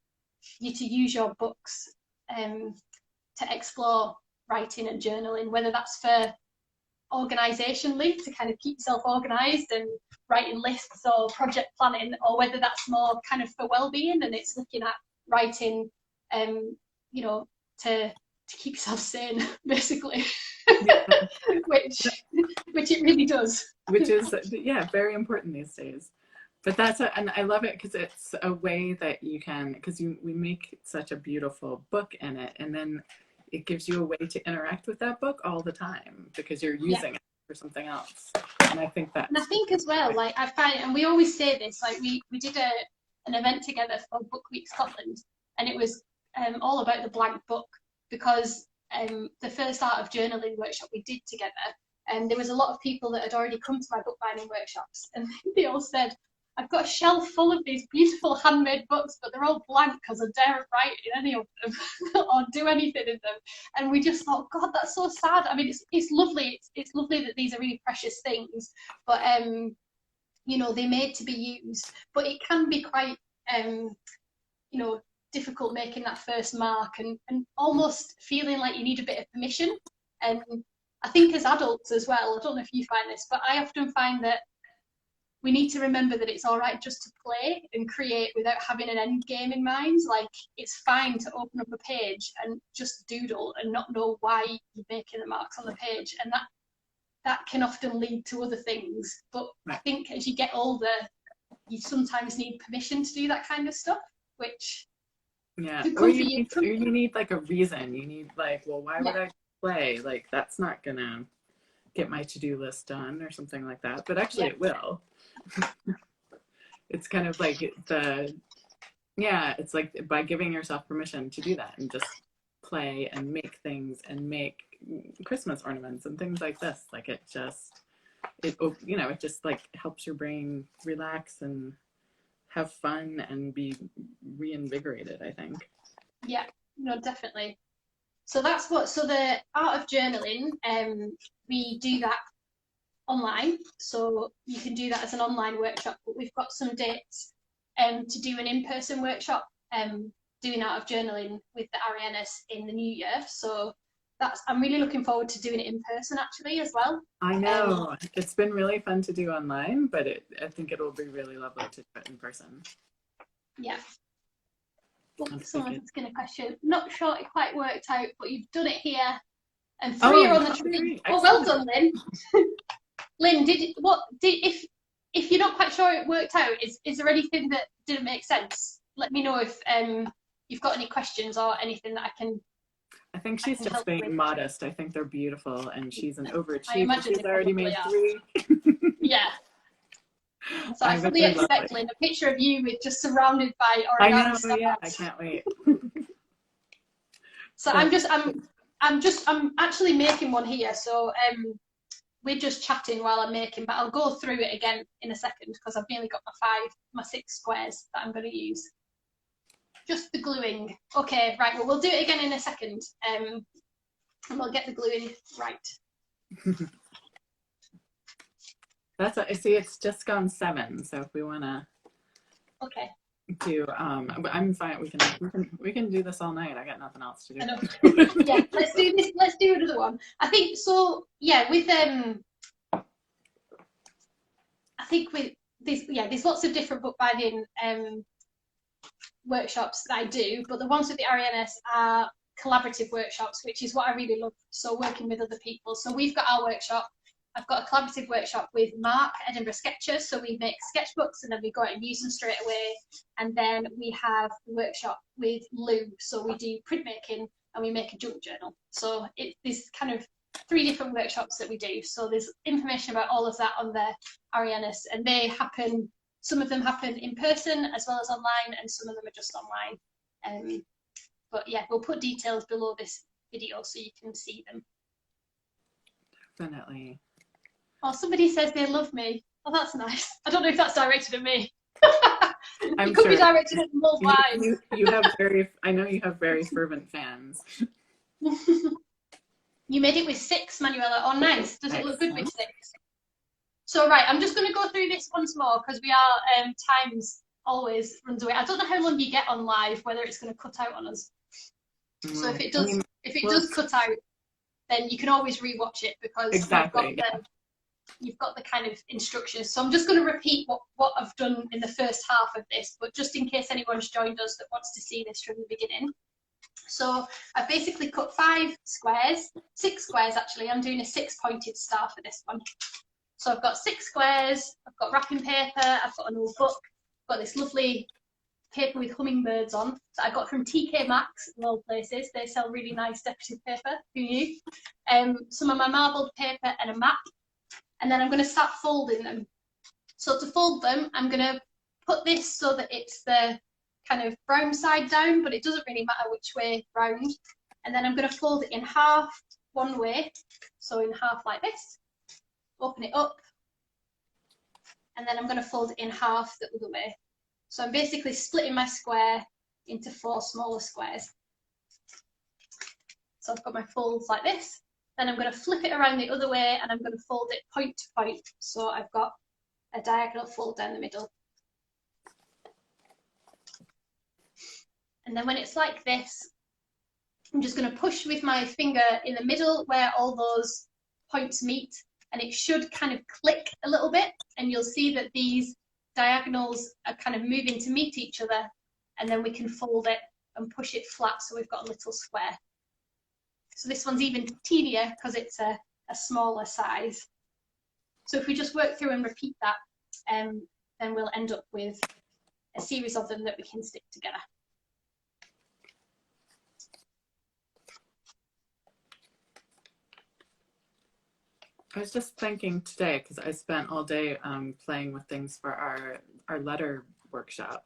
you to use your books to explore writing and journaling, whether that's for organisationally, to kind of keep yourself organised and writing lists or project planning, or whether that's more kind of for well-being and it's looking at writing, you know, to keep yourself sane, basically. which it really does. Which is, yeah, very important these days. But and I love it because it's a way that you can, because we make such a beautiful book in it, and then it gives you a way to interact with that book all the time because you're using it for something else. And I think that. And I think as well, like I find, and we always say this, like we did an event together for Book Week Scotland, and it was all about the blank book, because the first art of journaling workshop we did together, and there was a lot of people that had already come to my bookbinding workshops, and they all said, I've got a shelf full of these beautiful handmade books, but they're all blank because I daren't write in any of them or do anything in them. And we just thought, God, that's so sad. I mean, it's lovely. It's lovely that these are really precious things, but you know, they're made to be used. But it can be quite, you know, difficult making that first mark and almost feeling like you need a bit of permission. And I think as adults as well, I don't know if you find this, but I often find that we need to remember that it's all right just to play and create without having an end game in mind. Like, it's fine to open up a page and just doodle and not know why you're making the marks on the page. And that can often lead to other things. But I think as you get older, you sometimes need permission to do that kind of stuff, which or you need like a reason. You need like, well, why would I play? Like, that's not gonna get my to-do list done or something like that. But actually it will. It's kind of like it's like by giving yourself permission to do that and just play and make things and make Christmas ornaments and things like this. Like, it just like helps your brain relax and have fun and be reinvigorated, I think. Yeah, no, definitely. So the art of journaling, we do that online, so you can do that as an online workshop, but we've got some dates to do an in-person workshop doing art of journaling with the Arienas in the new year. So I'm really looking forward to doing it in person actually as well. I know it's been really fun to do online, but I think it'll be really lovely to do it in person. Yeah. Someone's asking a question. Not sure it quite worked out, but you've done it here, and 3 are on the tree. Oh, well done, Lynn. Lynn, if you're not quite sure it worked out, is there anything that didn't make sense? Let me know if you've got any questions or anything that I can. I think she's just being modest. I think they're beautiful, and she's an overachiever. I imagine she's already made 3. Yeah. So I fully expect, Lynn, a picture of you with just surrounded by origami. I know, stars. yeah, I can't wait. So I'm actually making one here. So we're just chatting while I'm making, but I'll go through it again in a second because I've nearly got my 6 squares that I'm going to use. Just the gluing. Okay, right. Well, we'll do it again in a second, and we'll get the gluing right. That's I see. It's just gone 7. So if we want to, okay, do I'm fine. We can do this all night. I got nothing else to do. I know. Yeah, let's do this. Let's do another one. I think so. Yeah, with I think with this. Yeah, there's lots of different bookbinding workshops that I do, but the ones with the Arienas are collaborative workshops, which is what I really love. So working with other people. So we've got our workshop. I've got a collaborative workshop with Mark, Edinburgh Sketchers. So we make sketchbooks and then we go out and use them straight away. And then we have the workshop with Lou. So we do printmaking and we make a junk journal. So there's kind of 3 different workshops that we do. So there's information about all of that on the Arienas, and they happen. Some of them happen in person as well as online, and some of them are just online. But yeah, we'll put details below this video so you can see them. Definitely. Oh, somebody says they love me. Oh, that's nice. I don't know if that's directed at me. It could be directed at them worldwide. You have I know you have very fervent fans. You made it with 6, Manuela. Oh, nice. Does it look good with 6? So, right, I'm just going to go through this once more because we are, times always runs away. I don't know how long you get on live, whether it's going to cut out on us. So if it does cut out, then you can always rewatch it because you've got the kind of instructions. So I'm just going to repeat what I've done in the first half of this, but just in case anyone's joined us that wants to see this from the beginning. So I've basically cut 5 squares, 6 squares actually. I'm doing a 6-pointed star for this one. So I've got 6 squares, I've got wrapping paper, I've got an old book, I've got this lovely paper with hummingbirds on that I got from TK Maxx in all places. They sell really nice decorative paper. Who knew? Some of my marbled paper and a map. And then I'm going to start folding them. So to fold them, I'm going to put this so that it's the kind of brown side down, but it doesn't really matter which way round. And then I'm going to fold it in half one way, so in half like this. Open it up. And then I'm going to fold it in half the other way. So I'm basically splitting my square into 4 smaller squares. So I've got my folds like this. Then I'm going to flip it around the other way and I'm going to fold it point to point. So I've got a diagonal fold down the middle. And then when it's like this, I'm just going to push with my finger in the middle where all those points meet, and it should kind of click a little bit, and you'll see that these diagonals are kind of moving to meet each other, and then we can fold it and push it flat so we've got a little square. So this one's even teenier because it's a smaller size. So if we just work through and repeat that, then we'll end up with a series of them that we can stick together. I was just thinking today, because I spent all day playing with things for our letter workshop.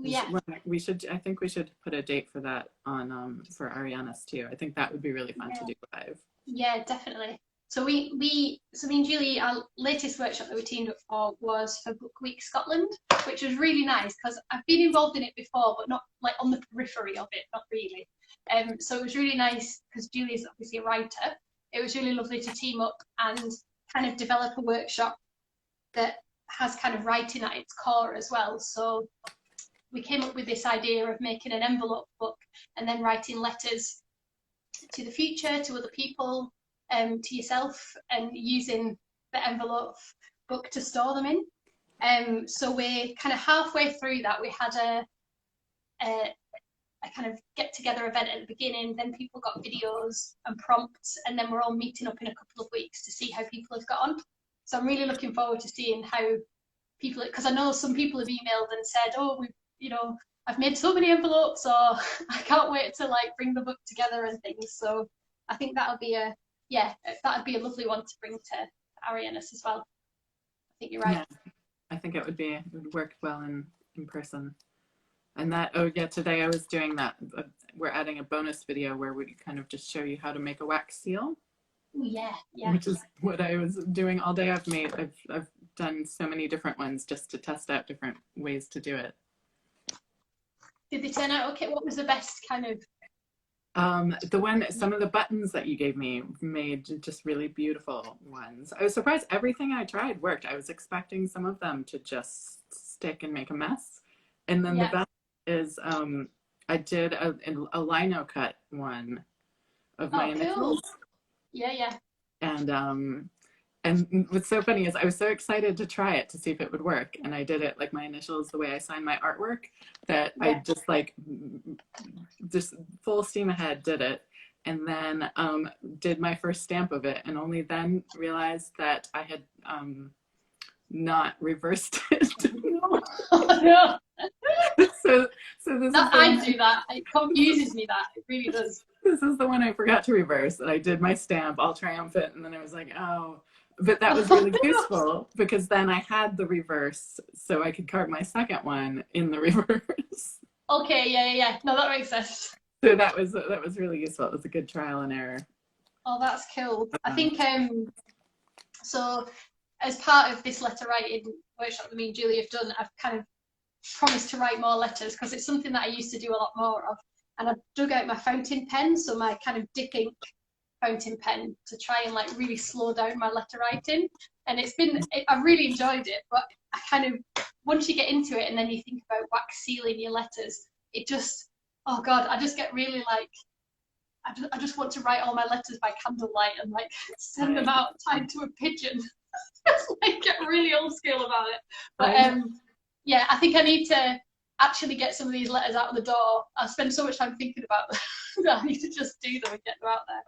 Yeah. I think we should put a date for that on for Arienas too. I think that would be really fun to do live. Yeah, definitely. So me and Julie, our latest workshop that we teamed up for was for Book Week Scotland, which was really nice because I've been involved in it before, but not like on the periphery of it, not really. So it was really nice because Julie is obviously a writer. It was really lovely to team up and kind of develop a workshop that has kind of writing at its core as well. So we came up with this idea of making an envelope book and then writing letters to the future, to other people, to yourself, and using the envelope book to store them in. So we're kind of halfway through that. We had a kind of get-together event at the beginning, then people got videos and prompts, and then we're all meeting up in a couple of weeks to see how people have got on. So I'm really looking forward to seeing how people, because I know some people have emailed and said, oh, I've made so many envelopes, or I can't wait to like bring the book together and things. So I think that'd be a lovely one to bring to Arienas as well. I think you're right. Yeah, I think it would work well in person. And that, oh yeah, today I was doing that. We're adding a bonus video where we kind of just show you how to make a wax seal. Yeah. Which is what I was doing all day. I've done so many different ones just to test out different ways to do it. Did they turn out okay? What was the best kind of? Some of the buttons that you gave me made just really beautiful ones. I was surprised everything I tried worked. I was expecting some of them to just stick and make a mess. And then the best is I did a lino cut one of my initials. Cool. Yeah. And what's so funny is I was so excited to try it to see if it would work. And I did it like my initials, the way I sign my artwork, that I just full steam ahead did it. And then did my first stamp of it, and only then realized that I had not reversed it. No. So this I do that. It confuses me, that. It really does. This is the one I forgot to reverse. And I did my stamp all triumphant, and then I was like, oh. But that was really useful because then I had the reverse, so I could carve my second one in the reverse. Okay, yeah. No, that makes sense. So that was really useful. It was a good trial and error. Oh, that's cool. I think so as part of this letter writing workshop that me and Julie have done, I've kind of promised to write more letters because it's something that I used to do a lot more of. And I've dug out my fountain pen, so my kind of dip ink fountain pen, to try and like really slow down my letter writing. And I've really enjoyed it, but I kind of, once you get into it and then you think about wax sealing your letters, it just, oh God, I just get really like, I just want to write all my letters by candlelight and like send them out tied to a pigeon. Just like get really old school about it. But yeah, I think I need to actually get some of these letters out of the door. I spend so much time thinking about them that I need to just do them and get them out there.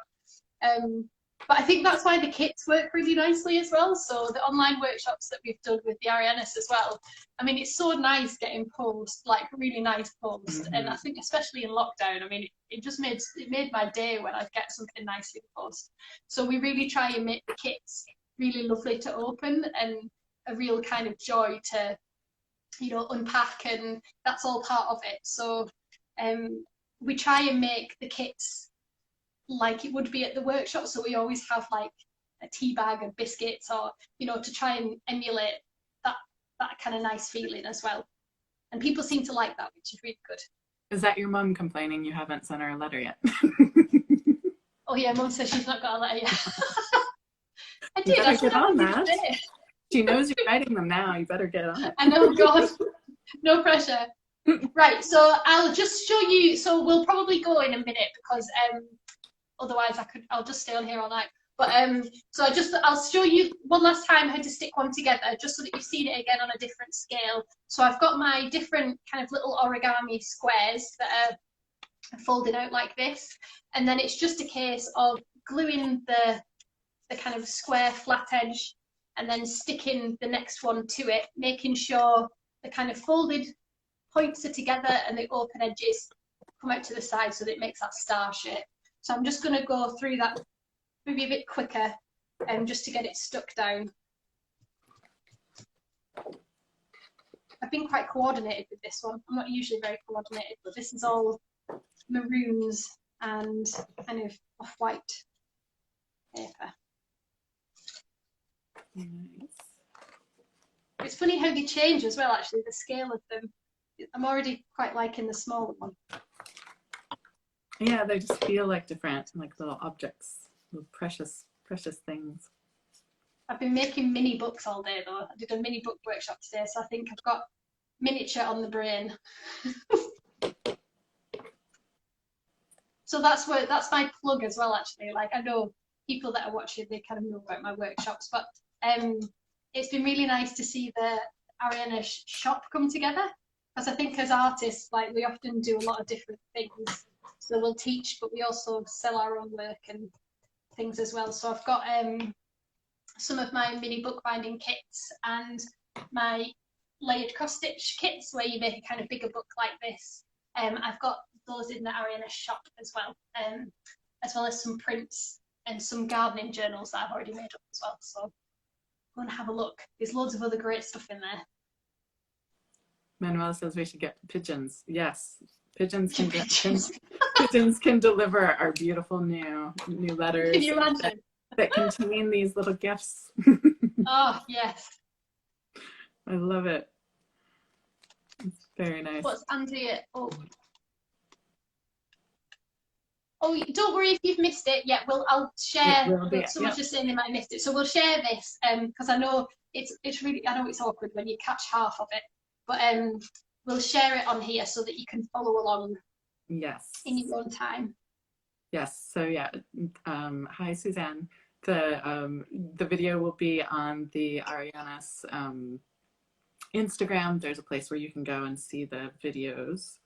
But I think that's why the kits work really nicely as well. So the online workshops that we've done with the Arienas as well, I mean, it's so nice getting post, like really nice post. And I think especially in lockdown, I mean, it made my day when I get something nice in post. So we really try and make the kits really lovely to open and a real kind of joy to, unpack, and that's all part of it. So we try and make the kits like it would be at the workshop. So we always have like a tea bag of biscuits, or to try and emulate that kind of nice feeling as well. And people seem to like that, which is really good. Is that your mum complaining you haven't sent her a letter yet? Oh yeah, Mum says she's not got a letter yet. I did. I get on that. She knows you're writing them now. You better get on it. I know, God, no pressure. Right, so I'll just show you. So we'll probably go in a minute because otherwise I'll just stay on here all night. But so I'll show you one last time how to stick one together, just so that you've seen it again on a different scale. So I've got my different kind of little origami squares that are folded out like this, and then it's just a case of gluing the kind of square flat edge and then sticking the next one to it, making sure the kind of folded points are together and the open edges come out to the side so that it makes that star shape. So I'm just going to go through that maybe a bit quicker just to get it stuck down. I've been quite coordinated with this one. I'm not usually very coordinated, but this is all maroons and kind of off-white paper. Nice. It's funny how they change as well, actually, the scale of them. I'm already quite liking the smaller one. Yeah, they just feel like different, like little objects, little precious things. I've been making mini books all day though. I did a mini book workshop today, so I think I've got miniature on the brain. So that's my plug as well, actually. Like, I know people that are watching, they kind of know about my workshops, but it's been really nice to see the Arienas shop come together, because I think as artists, like, we often do a lot of different things. So we'll teach, but we also sell our own work and things as well. So I've got some of my mini bookbinding kits and my layered cross stitch kits where you make a kind of bigger book like this. I've got those in the Arienas shop as well as some prints and some gardening journals that I've already made up as well. So go and have a look. There's loads of other great stuff in there. Manuela says we should get pigeons. Yes, pigeons can deliver our beautiful new letters. Can you imagine? That contain these little gifts. Oh yes. I love it. It's very nice. What's Andrea? Oh, don't worry if you've missed it. Yeah, I'll share. Someone's just saying they might have missed it, so we'll share this because I know it's really, I know it's awkward when you catch half of it, but we'll share it on here so that you can follow along. Yes. In your own time. Yes. So yeah. Hi, Suzanne. The video will be on the Arienas Instagram. There's a place where you can go and see the videos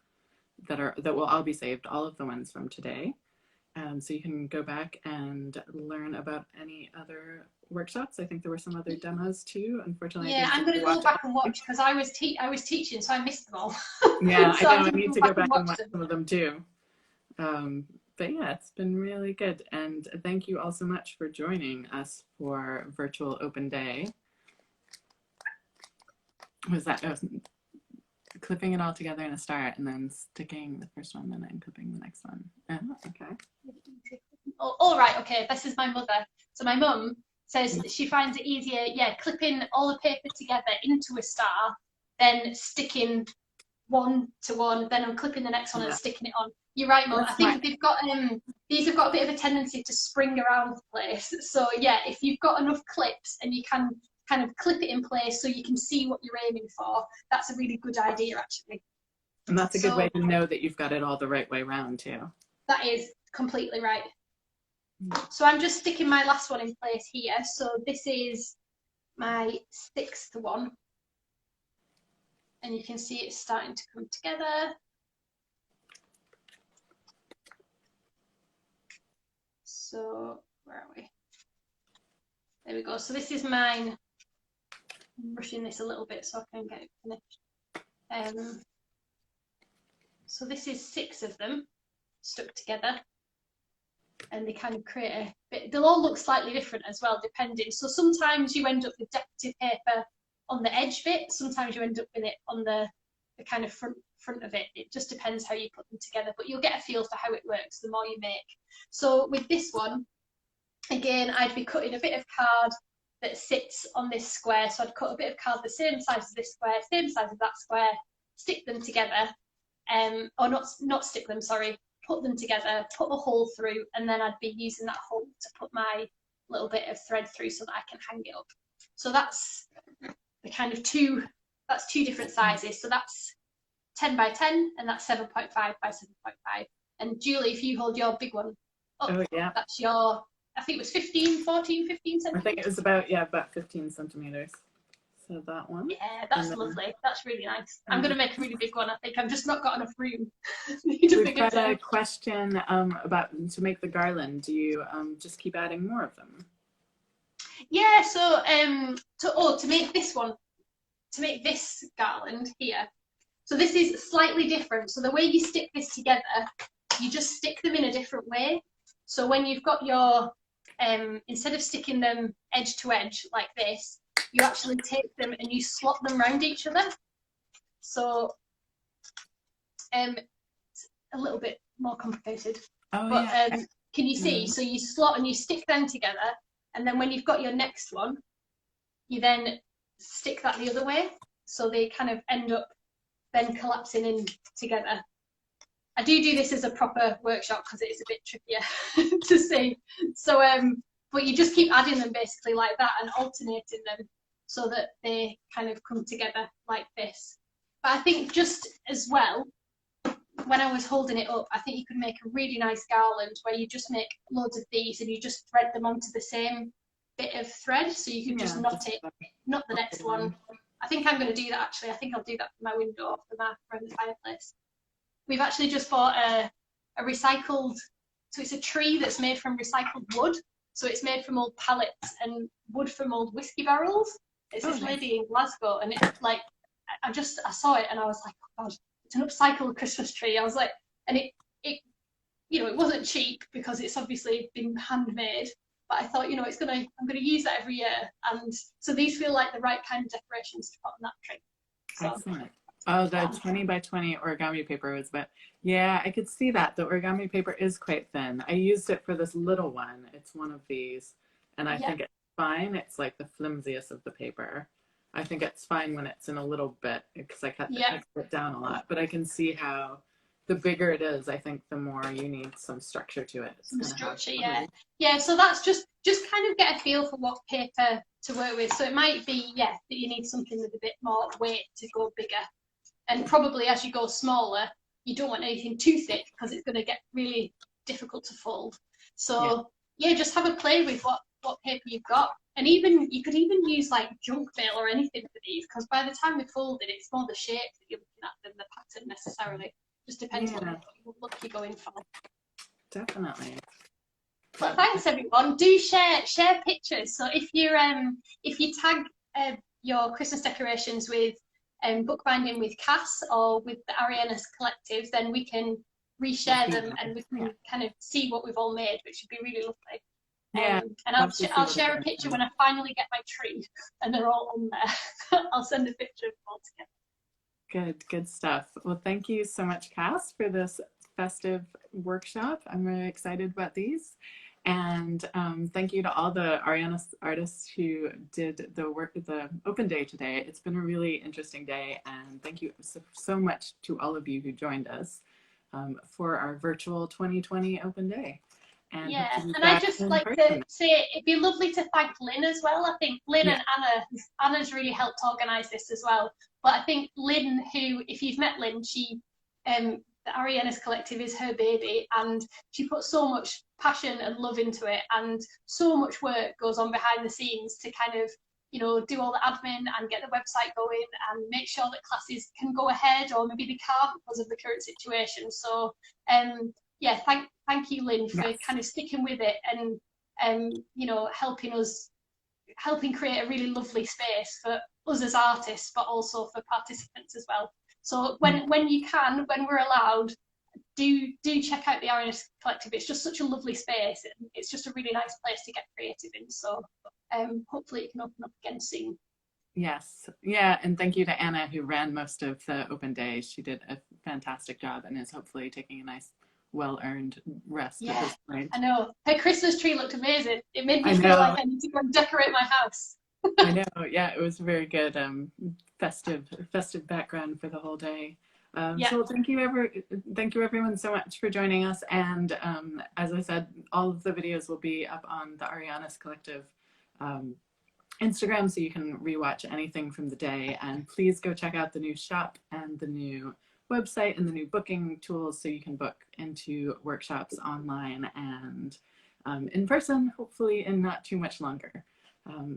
that will all be saved, all of the ones from today. So you can go back and learn about any other workshops. I think there were some other demos too. Unfortunately, yeah, I'm going to go back and watch because I was teaching, so I missed them all. Yeah, so I know. I need to go back and watch some of them too. But yeah, it's been really good. And thank you all so much for joining us for Virtual Open Day. Was clipping it all together in a start and then sticking the first one and then clipping the next one. Oh, okay. Oh, all right, okay. This is my mother. So my mum says that she finds it easier, clipping all the paper together into a star, then sticking one to one, then I'm clipping the next one and sticking it on. You're right, Mum. I think they've got these have got a bit of a tendency to spring around the place. So yeah, if you've got enough clips and you can kind of clip it in place so you can see what you're aiming for, that's a really good idea actually. And that's a good way to know that you've got it all the right way round too. That is completely right. So I'm just sticking my last one in place here. So this is my 6th one. And you can see it's starting to come together. So where are we? There we go. So this is mine. I'm rushing this a little bit so I can get it finished. So this is 6 of them stuck together. And they kind of create a bit, they'll all look slightly different as well, depending. So sometimes you end up with decorative paper on the edge bit, sometimes you end up with it on the kind of front of it. It just depends how you put them together, but you'll get a feel for how it works the more you make. So with this one, again, I'd be cutting a bit of card that sits on this square. So I'd cut a bit of card the same size as this square, same size as that square, stick them together, or not stick them, sorry, put them together, put a hole through, and then I'd be using that hole to put my little bit of thread through so that I can hang it up. So that's the kind of two different sizes. So that's 10 by 10 and that's 7.5 by 7.5. And Julie, if you hold your big one up, oh, yeah. That's your, I think it was 15 centimeters. I think it was about 15 centimeters. So that one. Yeah, that's lovely. That's really nice. I'm going to make a really big one. I think I've just not got enough room. We've got a question about to make the garland. Do you just keep adding more of them? Yeah. So to make this one, to make this garland here. So this is slightly different. So the way you stick this together, you just stick them in a different way. So when you've got your instead of sticking them edge to edge like this, you actually take them and you slot them around each other. So it's a little bit more complicated. Oh, but yeah. Can you see? So you slot and you stick them together, and then when you've got your next one, you then stick that the other way. So they kind of end up then collapsing in together. I do this as a proper workshop because it is a bit trickier to see. So but you just keep adding them basically like that and alternating them so that they kind of come together like this. But I think just as well, when I was holding it up, I think you could make a really nice garland where you just make loads of these and you just thread them onto the same bit of thread. So you can just knot the next one. I think I'm going to do that actually. I think I'll do that for my window around the fireplace. We've actually just bought a recycled, so it's a tree that's made from recycled wood. So it's made from old pallets and wood from old whiskey barrels. It's this lady in Glasgow, and it's like I saw it and I was like, oh God, it's an upcycled Christmas tree. I was like, and it it wasn't cheap because it's obviously been handmade. But I thought, I'm gonna use that every year, and so these feel like the right kind of decorations to put on that tree. So Excellent. Oh, the 20 by 20 origami paper was, but yeah, I could see that. The origami paper is quite thin. I used it for this little one. It's one of these, and I think it's fine. It's like the flimsiest of the paper. I think it's fine when it's in a little bit because I cut it down a lot, but I can see how the bigger it is, I think the more you need some structure to it. Some structure, yeah. So that's just kind of get a feel for what paper to work with. So it might be, that you need something with a bit more weight to go bigger. And probably as you go smaller, you don't want anything too thick because it's going to get really difficult to fold. So just have a play with what paper you've got. And you could even use like junk mail or anything for these, because by the time they're folded, it's more the shape that you're looking at than the pattern necessarily. Just depends what look you're going for. Definitely. Well, thanks everyone. Do share pictures. So if you tag your Christmas decorations with bookbinding with Cass or with the Arienas Collective, then we can reshare them and we can kind of see what we've all made, which would be really lovely. And I'll share a picture when I finally get my tree and they're all on there. I'll send a picture of them all together. Good stuff. Well, thank you so much, Cass, for this festive workshop. I'm really excited about these. And thank you to all the Arienas artists who did the work at the open day today. It's been a really interesting day. And thank you so much to all of you who joined us for our virtual 2020 open day. And I'd just like to say it'd be lovely to thank Lynn as well. I think Lynn and Anna's really helped organise this as well. But I think Lynn, who, if you've met Lynn, she the Arienas Collective is her baby, and she puts so much passion and love into it, and so much work goes on behind the scenes to kind of do all the admin and get the website going and make sure that classes can go ahead, or maybe they can't because of the current situation. So thank you, Lynn, for kind of sticking with it and helping create a really lovely space for us as artists, but also for participants as well. So when you can, when we're allowed, do check out the Arienas Collective. It's just such a lovely space. It's just a really nice place to get creative in. So hopefully it can open up again soon. Yes. Yeah. And thank you to Anna, who ran most of the open day. She did a fantastic job and is hopefully taking a nice, well-earned rest at this point. I know. Her Christmas tree looked amazing. It made me feel like I need to go and decorate my house. I know. Yeah, it was a very good festive background for the whole day. So thank you everyone so much for joining us. And as I said, all of the videos will be up on the Arienas Collective Instagram, so you can rewatch anything from the day. And please go check out the new shop and the new website and the new booking tools, so you can book into workshops online and in person, hopefully in not too much longer.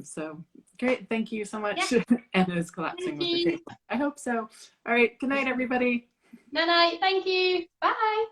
So great, thank you so much. Anna's collapsing with the table. I hope so. All right, good night, everybody. Good night, thank you. Bye.